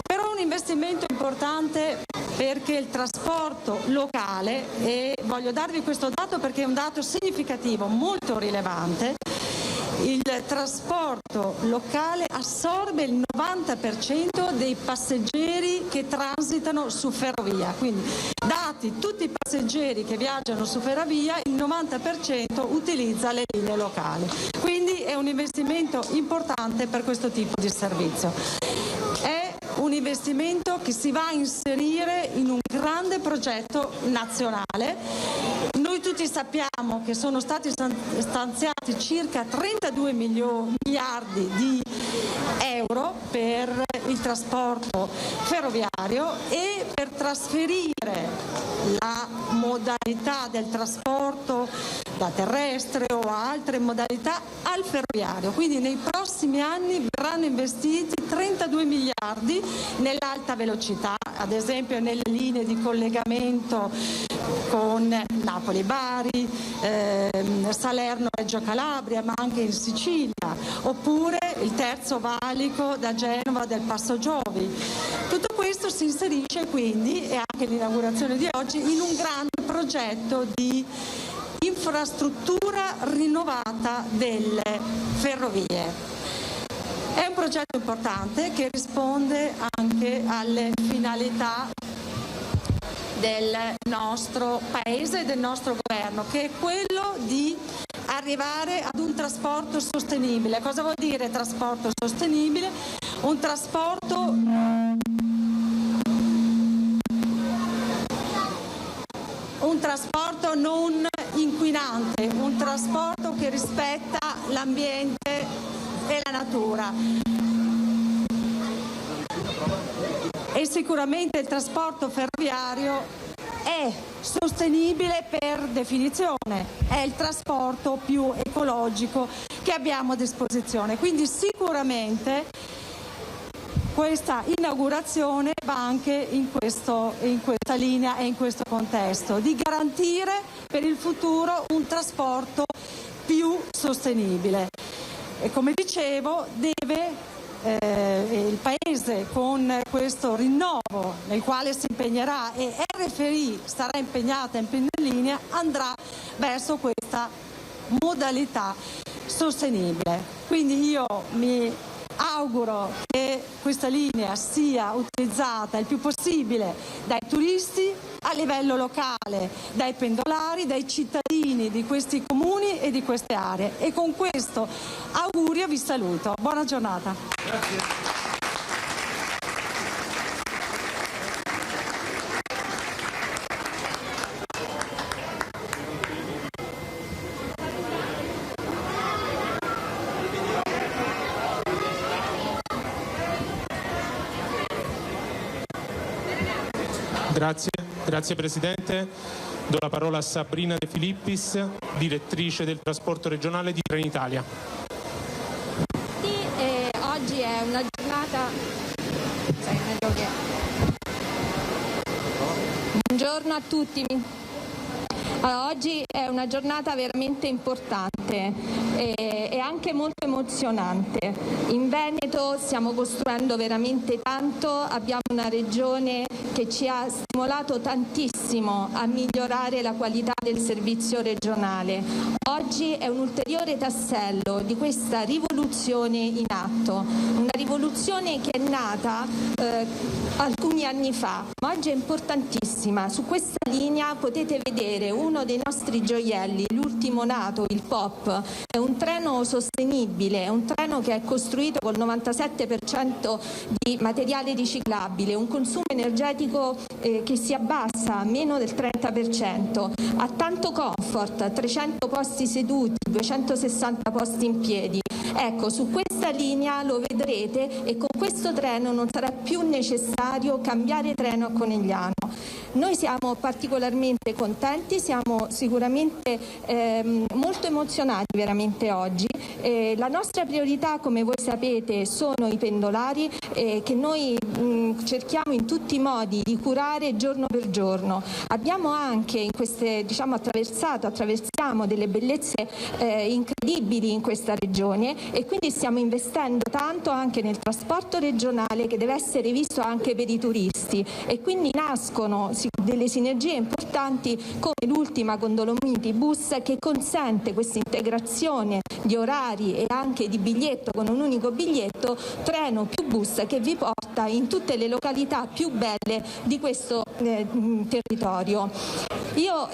Però un investimento importante perché il trasporto locale, e voglio darvi questo dato perché è un dato significativo, molto rilevante, il trasporto locale assorbe il 90% dei passeggeri che transitano su ferrovia, quindi dati tutti i passeggeri che viaggiano su ferrovia, il 90% utilizza le linee locali, quindi è un investimento importante per questo tipo di servizio. È un un investimento che si va a inserire in un grande progetto nazionale. Noi tutti sappiamo che sono stati stanziati circa 32 miliardi di euro per il trasporto ferroviario e per trasferire la modalità del trasporto da terrestre o altre modalità al ferroviario. Quindi nei prossimi anni verranno investiti 32 miliardi nell'alta velocità, ad esempio nelle linee di collegamento con Napoli-Bari, Salerno-Reggio Calabria, ma anche in Sicilia, oppure il terzo valico da Genova del Passo Giovi. Tutto questo si inserisce quindi, e anche l'inaugurazione di oggi, in un grande progetto di infrastruttura rinnovata delle ferrovie. È un progetto importante che risponde anche alle finalità del nostro Paese e del nostro governo, che è quello di arrivare ad un trasporto sostenibile. Cosa vuol dire trasporto sostenibile? Un trasporto non inquinante, un trasporto che rispetta l'ambiente e la natura. E sicuramente il trasporto ferroviario è sostenibile per definizione, è il trasporto più ecologico che abbiamo a disposizione. Quindi sicuramente questa inaugurazione va anche in questa linea e in questo contesto, di garantire per il futuro un trasporto più sostenibile. E come dicevo, il Paese, con questo rinnovo nel quale si impegnerà e RFI sarà impegnata in prima linea, andrà verso questa modalità sostenibile. Quindi io mi auguro che questa linea sia utilizzata il più possibile dai turisti a livello locale, dai pendolari, dai cittadini di questi comuni e di queste aree. E con questo augurio vi saluto. Buona giornata. Grazie. Grazie Presidente. Do la parola a Sabrina De Filippis, direttrice del trasporto regionale di Trenitalia. Sì, oggi è una giornata... Buongiorno a tutti. Allora, oggi è una giornata veramente importante e anche molto emozionante. In Veneto stiamo costruendo veramente tanto, abbiamo una regione che ci ha stimolato tantissimo a migliorare la qualità del servizio regionale. Oggi è un ulteriore tassello di questa rivoluzione in atto, una rivoluzione che è nata alcuni anni fa, ma oggi è importantissima. Su questa linea potete vedere uno dei nostri gioielli, l'ultimo nato, il POP. È un treno sostenibile, è un treno che è costruito col 97% di materiale riciclabile, un consumo energetico che si abbassa a meno del 30%, ha tanto comfort, 300 posti seduti, 260 posti in piedi. Ecco, su questa linea lo vedrete e con questo treno non sarà più necessario cambiare treno a Conegliano. Noi siamo particolarmente contenti, siamo sicuramente molto emozionati veramente oggi. La nostra priorità, come voi sapete, sono i pendolari che noi cerchiamo in tutti i modi di curare giorno per giorno. Abbiamo anche in queste, attraversiamo delle bellezze incredibili in questa regione e quindi stiamo investendo tanto anche nel trasporto regionale, che deve essere visto anche per i turisti, e quindi nascono delle sinergie importanti come l'ultima con Dolomiti Bus, che consente questa integrazione di orari e anche di biglietto con un unico biglietto, treno più bus, che vi porta in tutte le località più belle di questo territorio. Io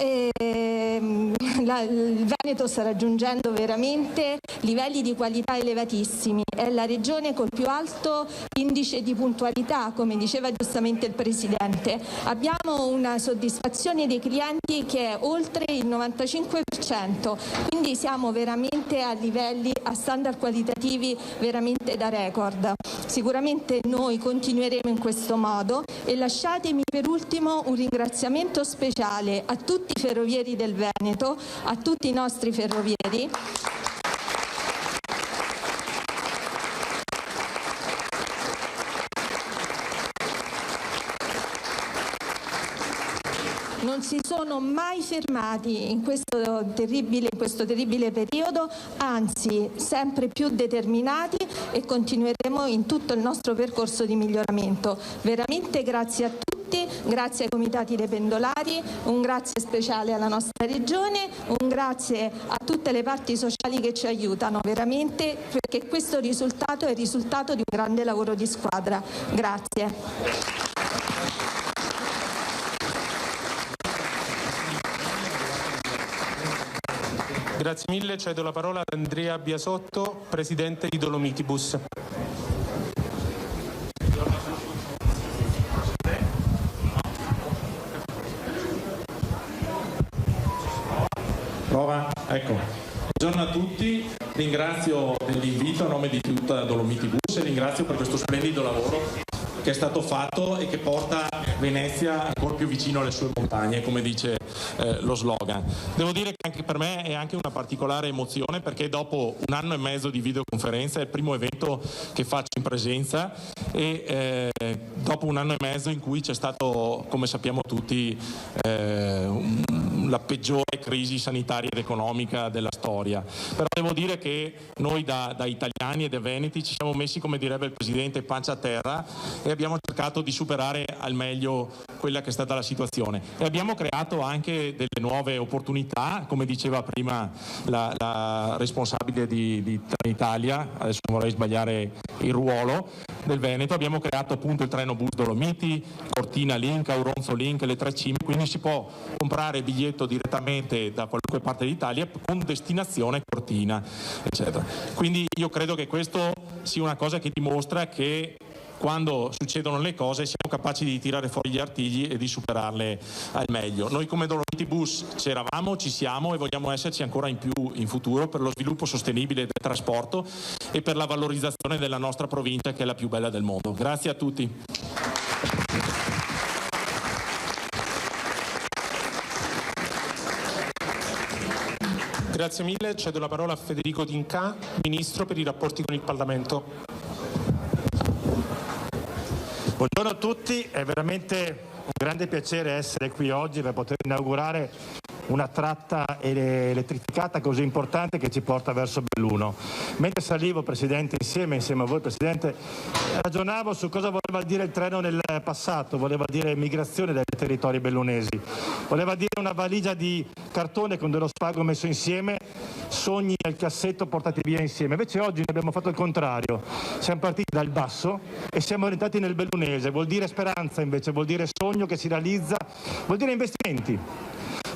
il Veneto sta raggiungendo veramente livelli di qualità elevatissimi, è la regione col più alto indice di puntualità, come diceva giustamente il Presidente. Abbiamo una soddisfazione dei clienti che è oltre il 95%, quindi siamo veramente a livelli, a standard qualitativi veramente da record. Sicuramente noi continueremo in questo modo e lasciatemi per ultimo un ringraziamento speciale a tutti i ferrovieri del Veneto, a tutti i nostri ferrovieri. Non si sono mai fermati in questo terribile periodo, anzi sempre più determinati, e continueremo in tutto il nostro percorso di miglioramento. Veramente grazie a tutti, grazie ai comitati dei pendolari, un grazie speciale alla nostra regione, un grazie a tutte le parti sociali che ci aiutano veramente, perché questo risultato è il risultato di un grande lavoro di squadra. Grazie. Grazie mille, cedo la parola ad Andrea Biasotto, presidente di Dolomitibus. Prova, ecco. Buongiorno a tutti, ringrazio dell'invito a nome di tutta Dolomitibus e ringrazio per questo splendido lavoro che è stato fatto e che porta Venezia ancora più vicino alle sue montagne, come dice lo slogan. Devo dire che anche per me è anche una particolare emozione, perché dopo un anno e mezzo di videoconferenza è il primo evento che faccio in presenza e dopo un anno e mezzo in cui c'è stato, come sappiamo tutti, la peggiore crisi sanitaria ed economica della storia. Però devo dire che noi da italiani e da veneti ci siamo messi, come direbbe il Presidente, pancia a terra e abbiamo cercato di superare al meglio quella che è stata la situazione. E abbiamo creato anche delle nuove opportunità, come diceva prima la responsabile di Trenitalia, adesso non vorrei sbagliare il ruolo, del Veneto. Abbiamo creato appunto il treno bus Dolomiti, Cortina Link, Auronzo Link, le 3 cime, quindi si può comprare biglietto direttamente da qualunque parte d'Italia con destinazione Cortina, eccetera. Quindi io credo che questo sia una cosa che dimostra che quando succedono le cose siamo capaci di tirare fuori gli artigli e di superarle al meglio. Noi come Dolomitibus c'eravamo, ci siamo e vogliamo esserci ancora in più in futuro per lo sviluppo sostenibile del trasporto e per la valorizzazione della nostra provincia, che è la più bella del mondo. Grazie a tutti. Grazie mille, cedo la parola a Federico D'Inca, Ministro per i rapporti con il Parlamento. Buongiorno a tutti, è veramente un grande piacere essere qui oggi per poter inaugurare una tratta elettrificata così importante che ci porta verso Belluno. Mentre salivo, Presidente, insieme a voi, Presidente, ragionavo su cosa voleva dire il treno nel passato. Voleva dire migrazione dai territori bellunesi, voleva dire una valigia di cartone con dello spago messo insieme, sogni nel cassetto portati via insieme. Invece oggi ne abbiamo fatto il contrario, siamo partiti dal basso e siamo orientati nel bellunese. Vuol dire speranza, invece vuol dire sogno che si realizza, vuol dire investimenti.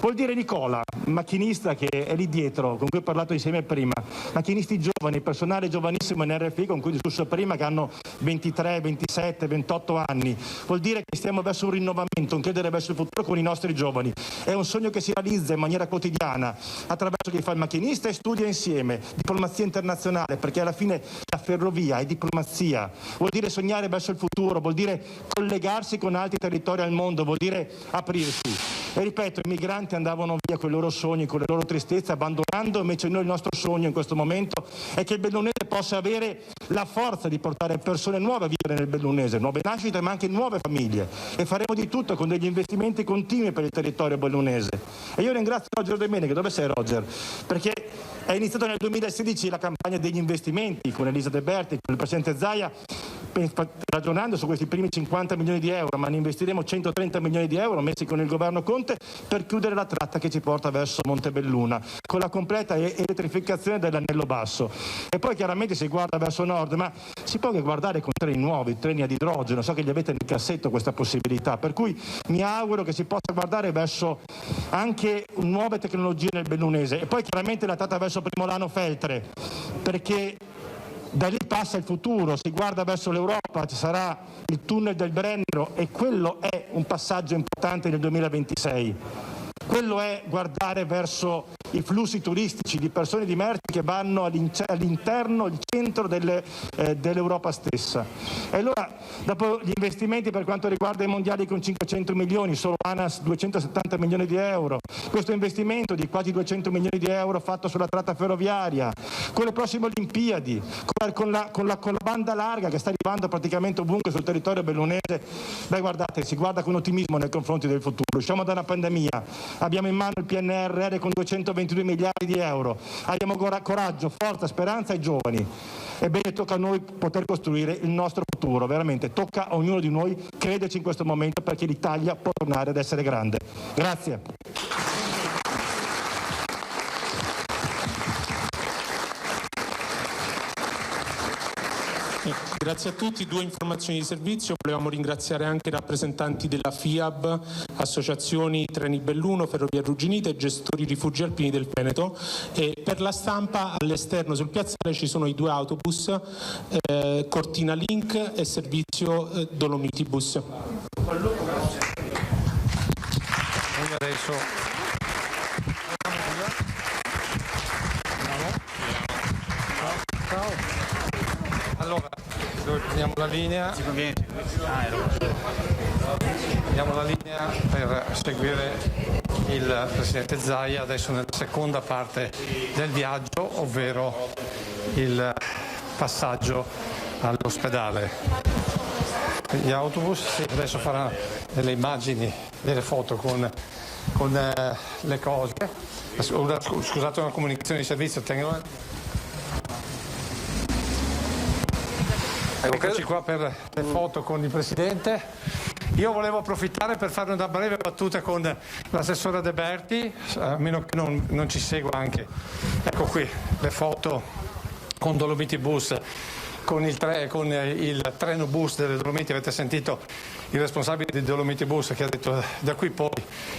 Vuol dire Nicola, macchinista che è lì dietro, con cui ho parlato insieme prima, macchinisti giovani, personale giovanissimo in RFI con cui discusso prima, che hanno 23, 27, 28 anni. Vuol dire che stiamo verso un rinnovamento, un credere verso il futuro con i nostri giovani. È un sogno che si realizza in maniera quotidiana, attraverso chi fa il macchinista e studia insieme, diplomazia internazionale, perché alla fine la ferrovia è diplomazia. Vuol dire sognare verso il futuro, vuol dire collegarsi con altri territori al mondo, vuol dire aprirsi. E ripeto, i migranti andavano via con i loro sogni, con le loro tristezze, abbandonando. Invece noi, il nostro sogno in questo momento è che il bellunese possa avere la forza di portare persone nuove a vivere nel bellunese, nuove nascite ma anche nuove famiglie, e faremo di tutto con degli investimenti continui per il territorio bellunese. E io ringrazio Roger De Meneghe, dove sei Roger? Perché è iniziata nel 2016 la campagna degli investimenti con Elisa De Berti, con il Presidente Zaia, ragionando su questi primi 50 milioni di euro, ma ne investiremo 130 milioni di euro messi con il governo Conte per chiudere la tratta che ci porta verso Montebelluna, con la completa elettrificazione dell'anello basso. E poi chiaramente si guarda verso nord, ma si può anche guardare con treni nuovi, treni ad idrogeno, so che gli avete nel cassetto questa possibilità, per cui mi auguro che si possa guardare verso anche nuove tecnologie nel bellunese. E poi chiaramente la tratta verso Primolano-Feltre, perché da lì passa il futuro, si guarda verso l'Europa, ci sarà il tunnel del Brennero e quello è un passaggio importante nel 2026. Quello è guardare verso i flussi turistici di persone e di merci che vanno all'interno, al centro dell'Europa stessa. E allora, dopo gli investimenti per quanto riguarda i mondiali con 500 milioni, solo ANAS 270 milioni di euro, questo investimento di quasi 200 milioni di euro fatto sulla tratta ferroviaria, con le prossime Olimpiadi, con la banda larga che sta arrivando praticamente ovunque sul territorio bellunese, beh guardate, si guarda con ottimismo nei confronti del futuro. Usciamo da una pandemia, abbiamo in mano il PNRR con 222 miliardi di euro, abbiamo coraggio, forza, speranza ai giovani. Ebbene, tocca a noi poter costruire il nostro futuro, veramente tocca a ognuno di noi crederci in questo momento, perché l'Italia può tornare ad essere grande. Grazie. Grazie a tutti. Due informazioni di servizio. Volevamo ringraziare anche i rappresentanti della FIAB, associazioni Treni Belluno, Ferrovie Arrugginite e gestori rifugi alpini del Veneto. E per la stampa all'esterno sul piazzale ci sono i due autobus, Cortina Link e servizio Dolomiti Bus. Noi adesso allora dove prendiamo la linea? Prendiamo la linea per seguire il Presidente Zaia adesso nella seconda parte del viaggio, ovvero il passaggio all'ospedale. Gli autobus adesso faranno delle immagini, delle foto con le cose. Scusate, una comunicazione di servizio, Eccoci qua per le foto con il Presidente. Io volevo approfittare per fare una breve battuta con l'assessore De Berti, a meno che non ci segua anche. Ecco qui le foto con Dolomiti Bus, con il treno bus delle Dolomiti. Avete sentito il responsabile di Dolomiti Bus che ha detto da qui poi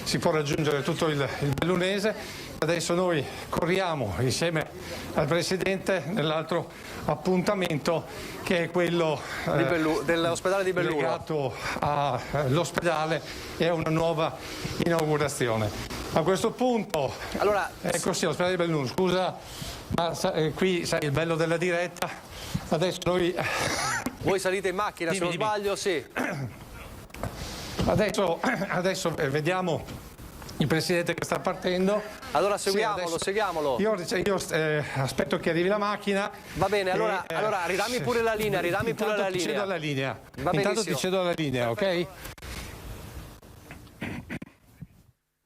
si può raggiungere tutto il bellunese. Adesso noi corriamo insieme al Presidente nell'altro appuntamento, che è quello dell'ospedale di Belluno, legato all'ospedale e a una nuova inaugurazione. A questo punto, allora, ecco sì, l'ospedale di Belluno, scusa, ma qui sai il bello della diretta. Adesso noi... Voi salite in macchina, se non sbaglio, sì. Adesso vediamo il Presidente che sta partendo. Allora seguiamolo, sì, seguiamolo. Io aspetto che arrivi la macchina. Va bene, allora ridammi pure la linea, ridammi pure la linea. Ti cedo la linea. Va Intanto ti cedo la linea, ok?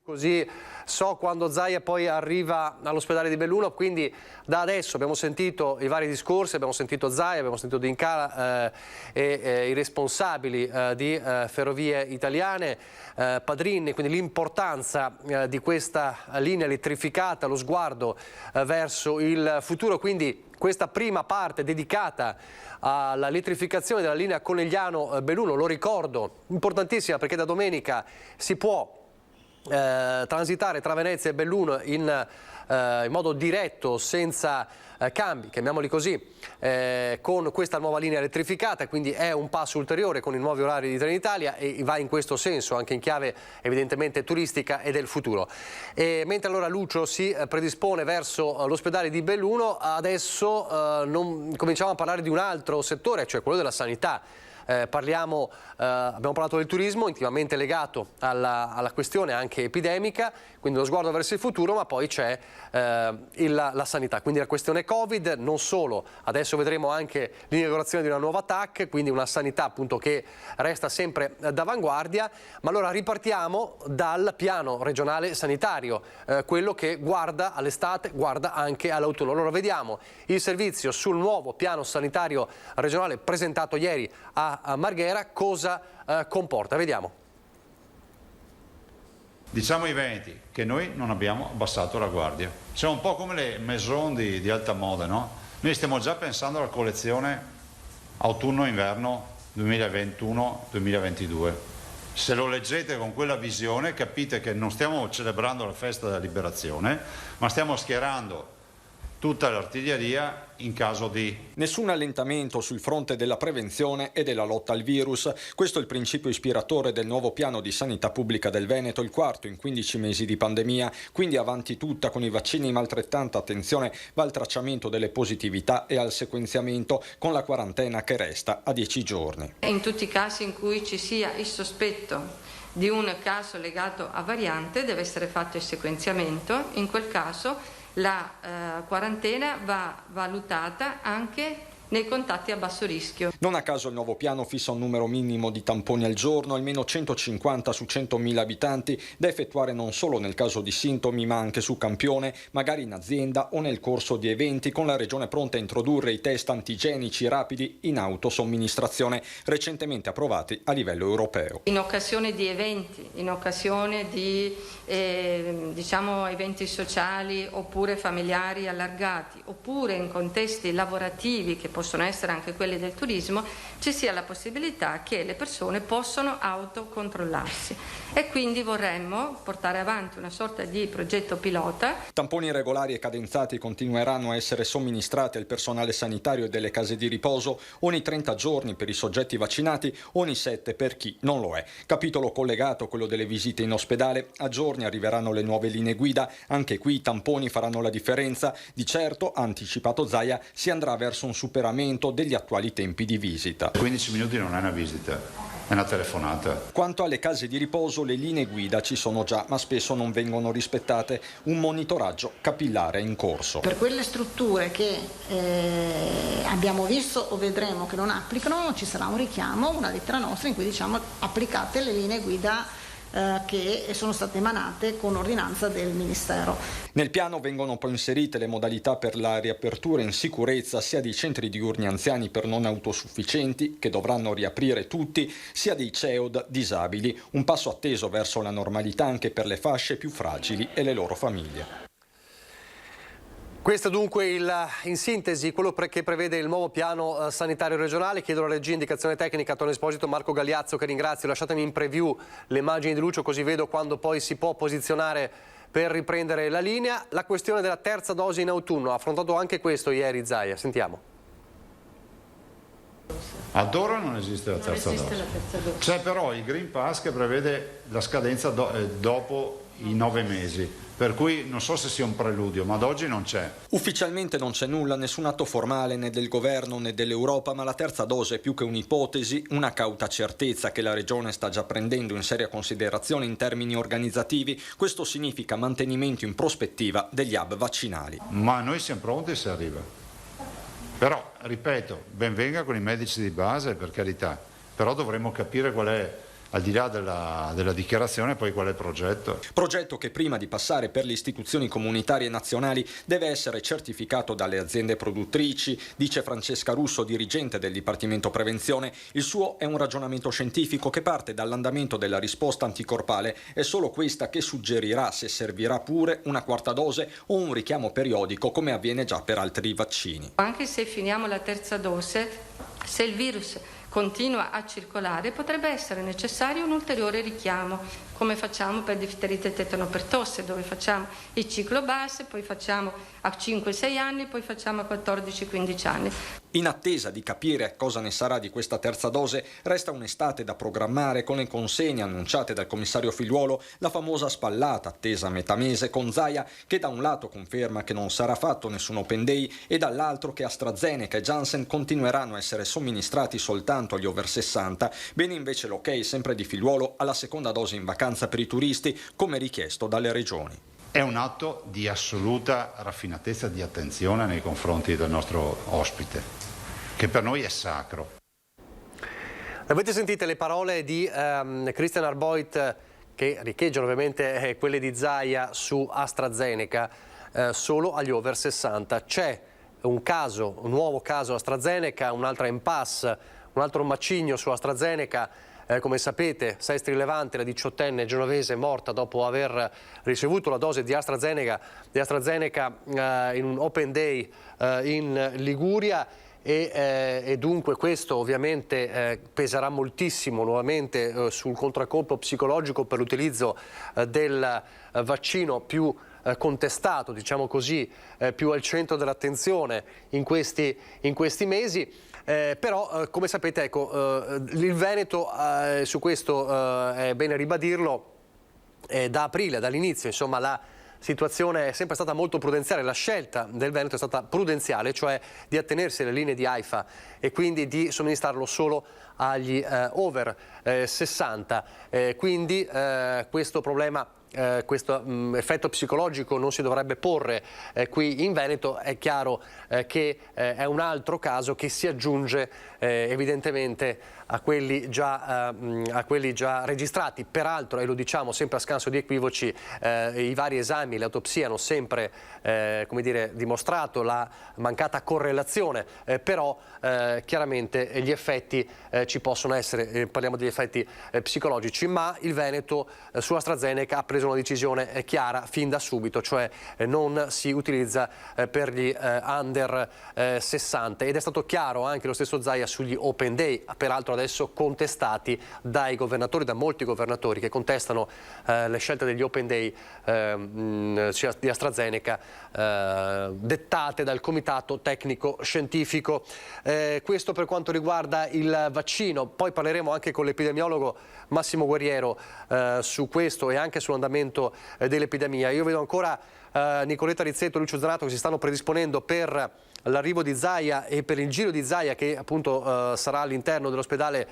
Così so quando Zaia poi arriva all'ospedale di Belluno, quindi da adesso abbiamo sentito i vari discorsi, abbiamo sentito Zaia, abbiamo sentito D'Inca e i responsabili di Ferrovie Italiane, Padrini, quindi l'importanza di questa linea elettrificata, lo sguardo verso il futuro, quindi questa prima parte dedicata all'elettrificazione della linea Conegliano-Belluno, lo ricordo, importantissima perché da domenica si può transitare tra Venezia e Belluno in modo diretto, senza cambi, chiamiamoli così, con questa nuova linea elettrificata, quindi è un passo ulteriore con i nuovi orari di Trenitalia e va in questo senso anche in chiave evidentemente turistica e del futuro. E mentre allora Lucio si predispone verso l'ospedale di Belluno, adesso cominciamo a parlare di un altro settore, cioè quello della sanità. abbiamo parlato del turismo, intimamente legato alla questione anche epidemica, quindi lo sguardo verso il futuro, ma poi c'è la sanità, quindi la questione Covid, non solo, adesso vedremo anche l'inaugurazione di una nuova TAC, quindi una sanità appunto che resta sempre d'avanguardia. Ma allora ripartiamo dal piano regionale sanitario, quello che guarda all'estate, guarda anche all'autunno. Allora vediamo il servizio sul nuovo piano sanitario regionale presentato ieri a Marghera, cosa comporta. Vediamo. Diciamo ai veneti che noi non abbiamo abbassato la guardia. Siamo un po' come le maison di alta moda, no? Noi stiamo già pensando alla collezione autunno-inverno 2021-2022. Se lo leggete con quella visione capite che non stiamo celebrando la festa della liberazione, ma stiamo schierando tutta l'artiglieria in caso di... Nessun allentamento sul fronte della prevenzione e della lotta al virus. Questo è il principio ispiratore del nuovo piano di sanità pubblica del Veneto, il quarto in 15 mesi di pandemia. Quindi avanti tutta con i vaccini, ma altrettanta attenzione va al tracciamento delle positività e al sequenziamento, con la quarantena che resta a 10 giorni. In tutti i casi in cui ci sia il sospetto di un caso legato a variante deve essere fatto il sequenziamento. In quel caso la quarantena va valutata anche nei contatti a basso rischio. Non a caso il nuovo piano fissa un numero minimo di tamponi al giorno, almeno 150 su 100.000 abitanti, da effettuare non solo nel caso di sintomi ma anche su campione, magari in azienda o nel corso di eventi, con la Regione pronta a introdurre i test antigenici rapidi in autosomministrazione, recentemente approvati a livello europeo. In occasione di eventi, in occasione di eventi sociali oppure familiari allargati, oppure in contesti lavorativi che possono essere anche quelli del turismo, ci sia la possibilità che le persone possano autocontrollarsi, e quindi vorremmo portare avanti una sorta di progetto pilota. Tamponi regolari e cadenzati continueranno a essere somministrati al personale sanitario e delle case di riposo ogni 30 giorni per i soggetti vaccinati, ogni 7 per chi non lo è. Capitolo collegato, quello delle visite in ospedale. A giorni arriveranno le nuove linee guida, anche qui i tamponi faranno la differenza. Di certo, ha anticipato Zaia, si andrà verso un superamento degli attuali tempi di visita. 15 minuti non è una visita, è una telefonata. Quanto alle case di riposo, le linee guida ci sono già, ma spesso non vengono rispettate. Un monitoraggio capillare è in corso. Per quelle strutture che abbiamo visto o vedremo che non applicano, ci sarà un richiamo, una lettera nostra in cui diciamo applicate le linee guida che sono state emanate con ordinanza del Ministero. Nel piano vengono poi inserite le modalità per la riapertura in sicurezza sia dei centri diurni anziani per non autosufficienti, che dovranno riaprire tutti, sia dei CEOD disabili, un passo atteso verso la normalità anche per le fasce più fragili e le loro famiglie. Questo dunque in sintesi quello che prevede il nuovo piano sanitario regionale. Chiedo alla regia indicazione tecnica, Antonio Esposito, Marco Gagliazzo, che ringrazio. Lasciatemi in preview le immagini di Lucio, così vedo quando poi si può posizionare per riprendere la linea. La questione della terza dose in autunno, ha affrontato anche questo ieri Zaia, sentiamo. Ad ora non esiste la terza dose. C'è però il Green Pass che prevede la scadenza dopo i 9 mesi. Per cui non so se sia un preludio, ma ad oggi non c'è. Ufficialmente non c'è nulla, nessun atto formale né del governo né dell'Europa, ma la terza dose è più che un'ipotesi, una cauta certezza che la Regione sta già prendendo in seria considerazione in termini organizzativi. Questo significa mantenimento in prospettiva degli hub vaccinali. Ma noi siamo pronti se arriva. Però, ripeto, ben venga con i medici di base, per carità, però dovremmo capire qual è, al di là della dichiarazione, poi qual è il progetto. Progetto che prima di passare per le istituzioni comunitarie nazionali deve essere certificato dalle aziende produttrici, dice Francesca Russo, dirigente del Dipartimento Prevenzione. Il suo è un ragionamento scientifico che parte dall'andamento della risposta anticorpale. È solo questa che suggerirà se servirà pure una quarta dose o un richiamo periodico, come avviene già per altri vaccini. Anche se finiamo la terza dose, se il virus continua a circolare, potrebbe essere necessario un ulteriore richiamo, come facciamo per difterite, tetano, per tosse, dove facciamo il ciclo base, poi facciamo a 5-6 anni, poi facciamo a 14-15 anni. In attesa di capire cosa ne sarà di questa terza dose, resta un'estate da programmare con le consegne annunciate dal commissario Figliuolo, la famosa spallata attesa a metà mese con Zaia, che da un lato conferma che non sarà fatto nessun Open Day e dall'altro che AstraZeneca e Janssen continueranno a essere somministrati soltanto agli over 60, bene invece l'ok sempre di Figliuolo alla seconda dose in vacanza per i turisti, come richiesto dalle regioni. È un atto di assoluta raffinatezza, di attenzione nei confronti del nostro ospite, che per noi è sacro. Avete sentite le parole di Christian Arboit, che riecheggiano ovviamente quelle di Zaia su AstraZeneca, solo agli over 60. C'è un nuovo caso AstraZeneca, un'altra impasse, un altro macigno su AstraZeneca. Come sapete, Sestri Levante, la 18enne genovese morta dopo aver ricevuto la dose di AstraZeneca in un Open Day in Liguria. E dunque questo ovviamente peserà moltissimo nuovamente sul contraccolpo psicologico per l'utilizzo del vaccino più contestato, diciamo così, più al centro dell'attenzione in questi mesi. Però come sapete, ecco, il Veneto su questo è bene ribadirlo, da aprile, dall'inizio, insomma, la situazione è sempre stata molto prudenziale, la scelta del Veneto è stata prudenziale, cioè di attenersi alle linee di AIFA e quindi di somministrarlo solo agli over 60. Quindi questo problema, questo effetto psicologico non si dovrebbe porre qui in Veneto. È chiaro che è un altro caso che si aggiunge evidentemente a quelli già registrati. Peraltro, e lo diciamo sempre a scanso di equivoci, i vari esami, le autopsie hanno sempre come dire, dimostrato la mancata correlazione, però chiaramente gli effetti ci possono essere, parliamo degli effetti psicologici, ma il Veneto su AstraZeneca ha preso una decisione chiara fin da subito, cioè non si utilizza per gli under 60, ed è stato chiaro anche lo stesso Zaia sugli Open Day, peraltro adesso contestati dai governatori, da molti governatori che contestano le scelte degli Open Day di AstraZeneca dettate dal Comitato Tecnico Scientifico. Questo per quanto riguarda il vaccino. Poi parleremo anche con l'epidemiologo Massimo Guerriero su questo e anche sull'andamento dell'epidemia. Io vedo ancora Nicoletta Rizzetto e Lucio Zanato che si stanno predisponendo per l'arrivo di Zaia e per il giro di Zaia, che appunto sarà all'interno dell'ospedale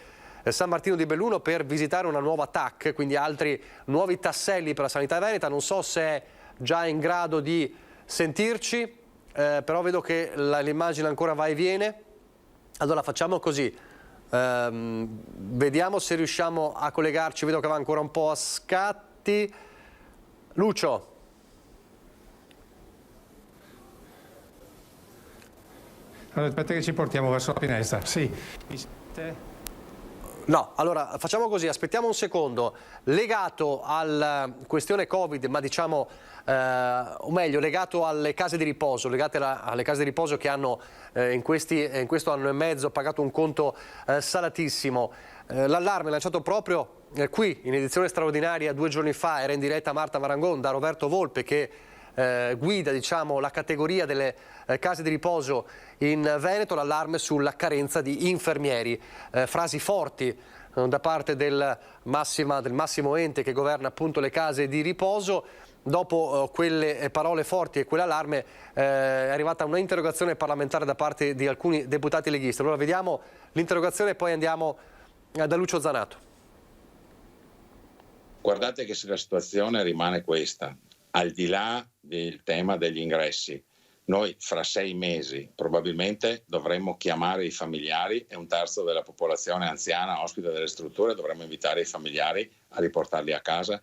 San Martino di Belluno per visitare una nuova TAC, quindi altri nuovi tasselli per la sanità veneta. Non so se è già in grado di sentirci, però vedo che l'immagine ancora va e viene. Allora facciamo così, vediamo se riusciamo a collegarci, vedo che va ancora un po' a scatti. Lucio. Allora, aspetta che ci portiamo verso la finestra. Sì. No, allora facciamo così, aspettiamo un secondo. Legato alla questione Covid, ma diciamo, o meglio, legato alle case di riposo, legate alle case di riposo che hanno in questo anno e mezzo pagato un conto salatissimo. L'allarme lanciato proprio qui in edizione straordinaria 2 giorni fa, era in diretta Marta Marangon da Roberto Volpe, che guida, diciamo, la categoria delle case di riposo in Veneto, l'allarme sulla carenza di infermieri. Frasi forti da parte del massimo ente che governa appunto le case di riposo. Dopo quelle parole forti e quell'allarme è arrivata una interrogazione parlamentare da parte di alcuni deputati leghisti. Allora vediamo l'interrogazione e poi andiamo da Lucio Zanato. Guardate che se la situazione rimane questa, al di là del tema degli ingressi, noi fra 6 mesi probabilmente dovremmo chiamare i familiari e un terzo della popolazione anziana ospite delle strutture, dovremmo invitare i familiari a riportarli a casa.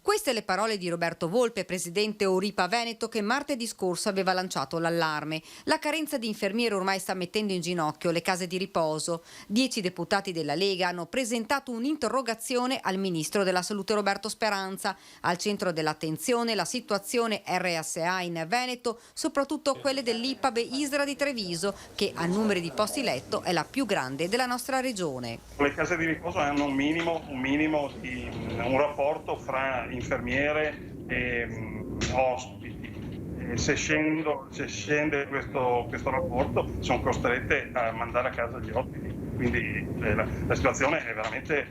Queste le parole di Roberto Volpe, presidente Oripa Veneto, che martedì scorso aveva lanciato l'allarme. La carenza di infermieri ormai sta mettendo in ginocchio le case di riposo. 10 deputati della Lega hanno presentato un'interrogazione al ministro della Salute Roberto Speranza. Al centro dell'attenzione la situazione RSA in Veneto, soprattutto quelle dell'IPAB Isra di Treviso, che a numeri di posti letto è la più grande della nostra regione. Le case di riposo hanno un minimo di un rapporto fra infermiere e ospiti. se scende questo rapporto sono costrette a mandare a casa gli ospiti, quindi la situazione è veramente,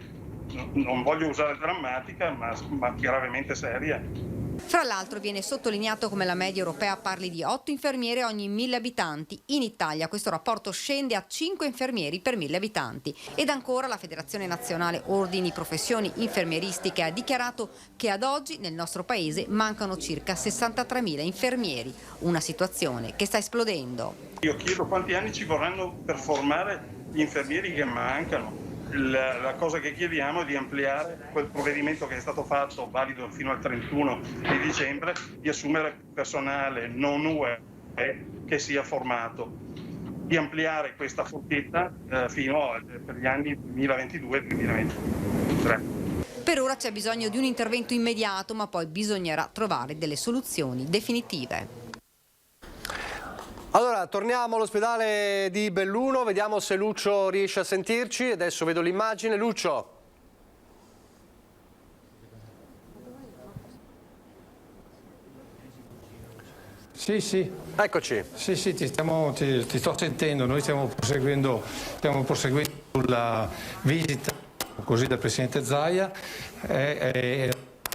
non voglio usare drammatica, ma gravemente seria. Fra l'altro viene sottolineato come la media europea parli di 8 infermiere ogni 1000 abitanti. In Italia questo rapporto scende a 5 infermieri per 1000 abitanti. Ed ancora la Federazione Nazionale Ordini Professioni Infermieristiche ha dichiarato che ad oggi nel nostro paese mancano circa 63.000 infermieri, una situazione che sta esplodendo. Io chiedo quanti anni ci vorranno per formare gli infermieri che mancano. La cosa che chiediamo è di ampliare quel provvedimento che è stato fatto, valido fino al 31 di dicembre, di assumere personale non UE che sia formato, di ampliare questa forchetta per gli anni 2022-2023. Per ora c'è bisogno di un intervento immediato, ma poi bisognerà trovare delle soluzioni definitive. Allora, torniamo all'ospedale di Belluno, vediamo se Lucio riesce a sentirci. Adesso vedo l'immagine. Lucio. Sì. Eccoci. Sì, ti sto sentendo. Noi stiamo proseguendo sulla visita così del Presidente Zaia.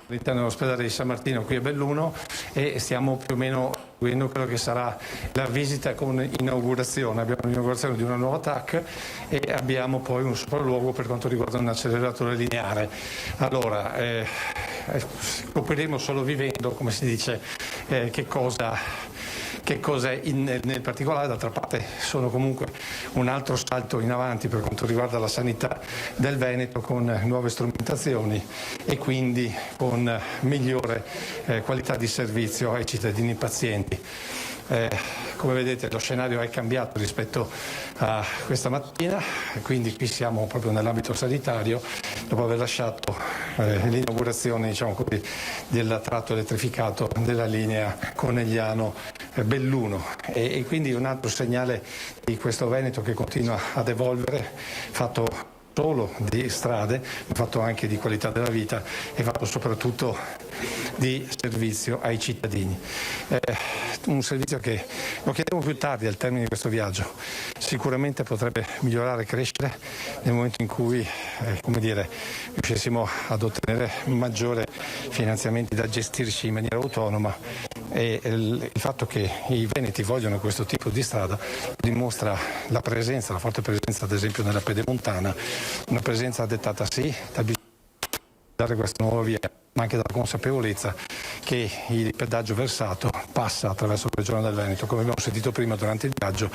All'interno dell'ospedale di San Martino qui a Belluno e stiamo più o meno seguendo quello che sarà la visita con inaugurazione. Abbiamo l'inaugurazione di una nuova TAC e abbiamo poi un sopralluogo per quanto riguarda un acceleratore lineare. Allora, scopriremo solo vivendo, come si dice, che cos'è nel particolare. D'altra parte sono comunque un altro salto in avanti per quanto riguarda la sanità del Veneto, con nuove strumentazioni e quindi con migliore qualità di servizio ai cittadini pazienti. Come vedete lo scenario è cambiato rispetto a questa mattina, quindi qui siamo proprio nell'ambito sanitario dopo aver lasciato l'inaugurazione, diciamo così, del tratto elettrificato della linea Conegliano-Belluno e quindi un altro segnale di questo Veneto che continua ad evolvere, fatto solo di strade, ma fatto anche di qualità della vita e fatto soprattutto di servizio ai cittadini. Un servizio che lo chiederemo più tardi al termine di questo viaggio. Sicuramente potrebbe migliorare e crescere nel momento in cui riuscissimo ad ottenere maggiori finanziamenti da gestirci in maniera autonoma e il fatto che i veneti vogliono questo tipo di strada dimostra la forte presenza ad esempio nella pedemontana, una presenza dettata sì dal bisogno di dare questa nuova via, ma anche dalla consapevolezza che il pedaggio versato passa attraverso la regione del Veneto. Come abbiamo sentito prima durante il viaggio,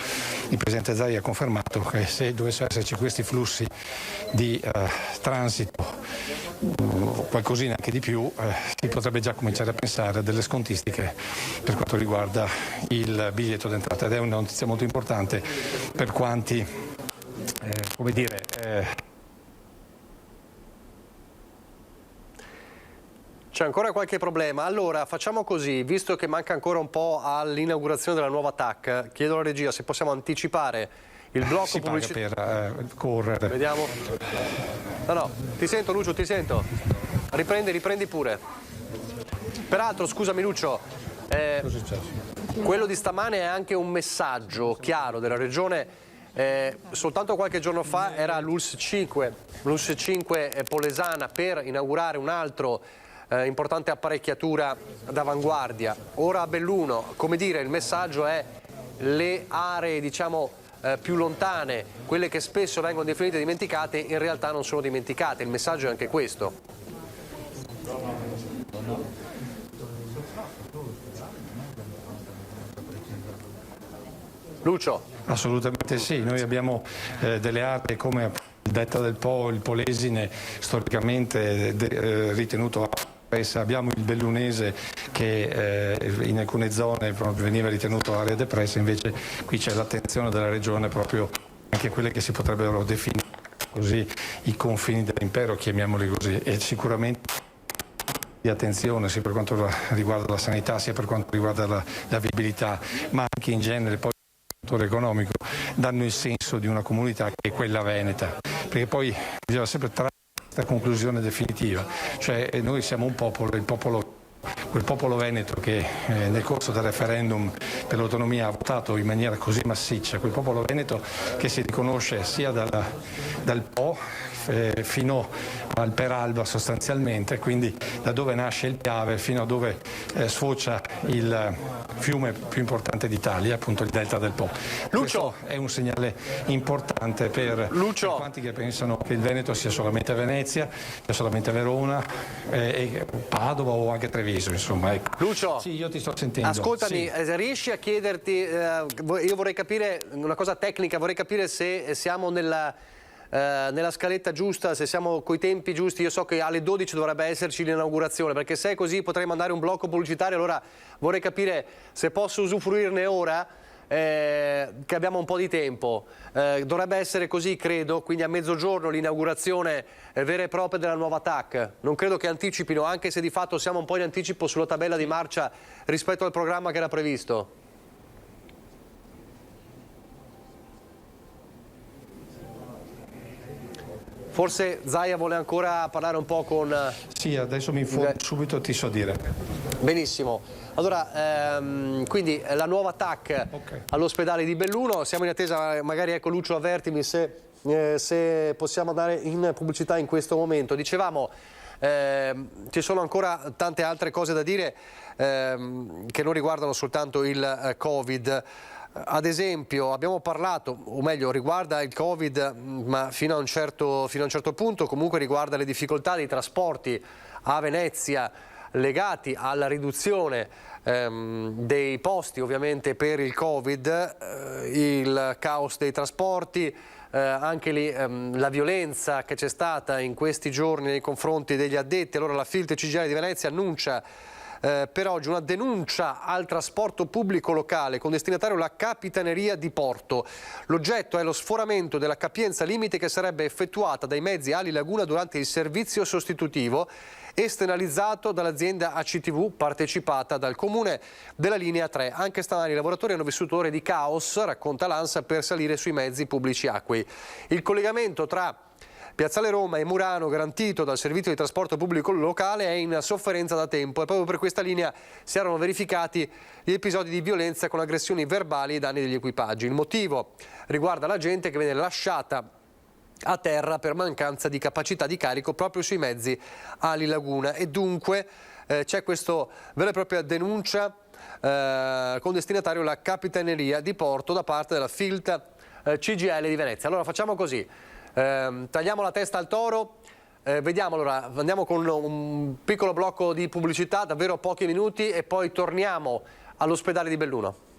il Presidente Zaia ha confermato che se dovessero esserci questi flussi di transito, qualcosina anche di più, si potrebbe già cominciare a pensare a delle scontistiche per quanto riguarda il biglietto d'entrata, ed è una notizia molto importante per quanti, C'è ancora qualche problema? Allora facciamo così, visto che manca ancora un po' all'inaugurazione della nuova TAC, chiedo alla regia se possiamo anticipare il blocco pubblicitario per correre. Vediamo. No, ti sento Lucio, ti sento. Riprendi pure. Peraltro, scusami Lucio, quello di stamane è anche un messaggio chiaro della Regione. Soltanto qualche giorno fa era l'ULSS 5 Polesana per inaugurare un altro importante apparecchiatura d'avanguardia. Ora a Belluno, come dire, il messaggio è le aree, diciamo, più lontane, quelle che spesso vengono definite dimenticate, in realtà non sono dimenticate. Il messaggio è anche questo. Lucio. Assolutamente sì, noi abbiamo delle aree come il Detta del Po, il Polesine, storicamente ritenuto abbiamo il Bellunese che in alcune zone veniva ritenuto area depressa, invece qui c'è l'attenzione della Regione proprio anche quelle che si potrebbero definire così i confini dell'impero, chiamiamoli così, e sicuramente di attenzione sia per quanto riguarda la sanità sia per quanto riguarda la viabilità, ma anche in genere poi il fattore economico danno il senso di una comunità che è quella veneta, perché poi bisogna sempre trarre questa conclusione definitiva, cioè noi siamo un popolo, il popolo quel popolo veneto che nel corso del referendum per l'autonomia ha votato in maniera così massiccia, quel popolo veneto che si riconosce sia dal Po fino al Peralba sostanzialmente, quindi da dove nasce il Piave fino a dove sfocia il fiume più importante d'Italia, appunto il Delta del Po. Questo è un segnale importante per quanti che pensano che il Veneto sia solamente Venezia, sia solamente Verona, e Padova o anche Treviso, insomma. Ecco. Lucio, sì, io ti sto sentendo. Ascoltami, sì. Riesci a chiederti, io vorrei capire una cosa tecnica, vorrei capire se siamo nella scaletta giusta, se siamo coi tempi giusti. Io so che alle 12 dovrebbe esserci l'inaugurazione, perché se è così potrei mandare un blocco pubblicitario, allora vorrei capire se posso usufruirne ora, che abbiamo un po' di tempo. Dovrebbe essere così, credo, quindi a mezzogiorno l'inaugurazione vera e propria della nuova TAC. Non credo che anticipino, anche se di fatto siamo un po' in anticipo sulla tabella di marcia rispetto al programma che era previsto. Forse Zaia vuole ancora parlare un po' con... Sì, adesso mi informo subito, ti so dire. Benissimo. Allora, quindi la nuova TAC all'ospedale di Belluno, siamo in attesa, magari ecco Lucio avvertimi se possiamo andare in pubblicità in questo momento. Dicevamo, ci sono ancora tante altre cose da dire che non riguardano soltanto il Covid. Ad esempio abbiamo parlato, o meglio riguarda il Covid, ma fino a un certo punto, comunque riguarda le difficoltà dei trasporti a Venezia legati alla riduzione dei posti ovviamente per il Covid, il caos dei trasporti, anche lì la violenza che c'è stata in questi giorni nei confronti degli addetti. Allora la FILT CGIL di Venezia annuncia per oggi una denuncia al trasporto pubblico locale con destinatario la Capitaneria di Porto. L'oggetto è lo sforamento della capienza limite che sarebbe effettuata dai mezzi Ali Laguna durante il servizio sostitutivo esternalizzato dall'azienda ACTV partecipata dal comune della linea 3. Anche stamani i lavoratori hanno vissuto ore di caos, racconta l'ANSA, per salire sui mezzi pubblici acquei. Il collegamento tra Piazzale Roma e Murano, garantito dal servizio di trasporto pubblico locale, è in sofferenza da tempo e proprio per questa linea si erano verificati gli episodi di violenza con aggressioni verbali e danni degli equipaggi. Il motivo riguarda la gente che viene lasciata a terra per mancanza di capacità di carico proprio sui mezzi Ali Laguna, e dunque c'è questa vera e propria denuncia con destinatario la Capitaneria di Porto da parte della FILT CGIL di Venezia. Allora facciamo così. Tagliamo la testa al toro, vediamo, allora andiamo con un piccolo blocco di pubblicità, davvero pochi minuti, e poi torniamo all'ospedale di Belluno.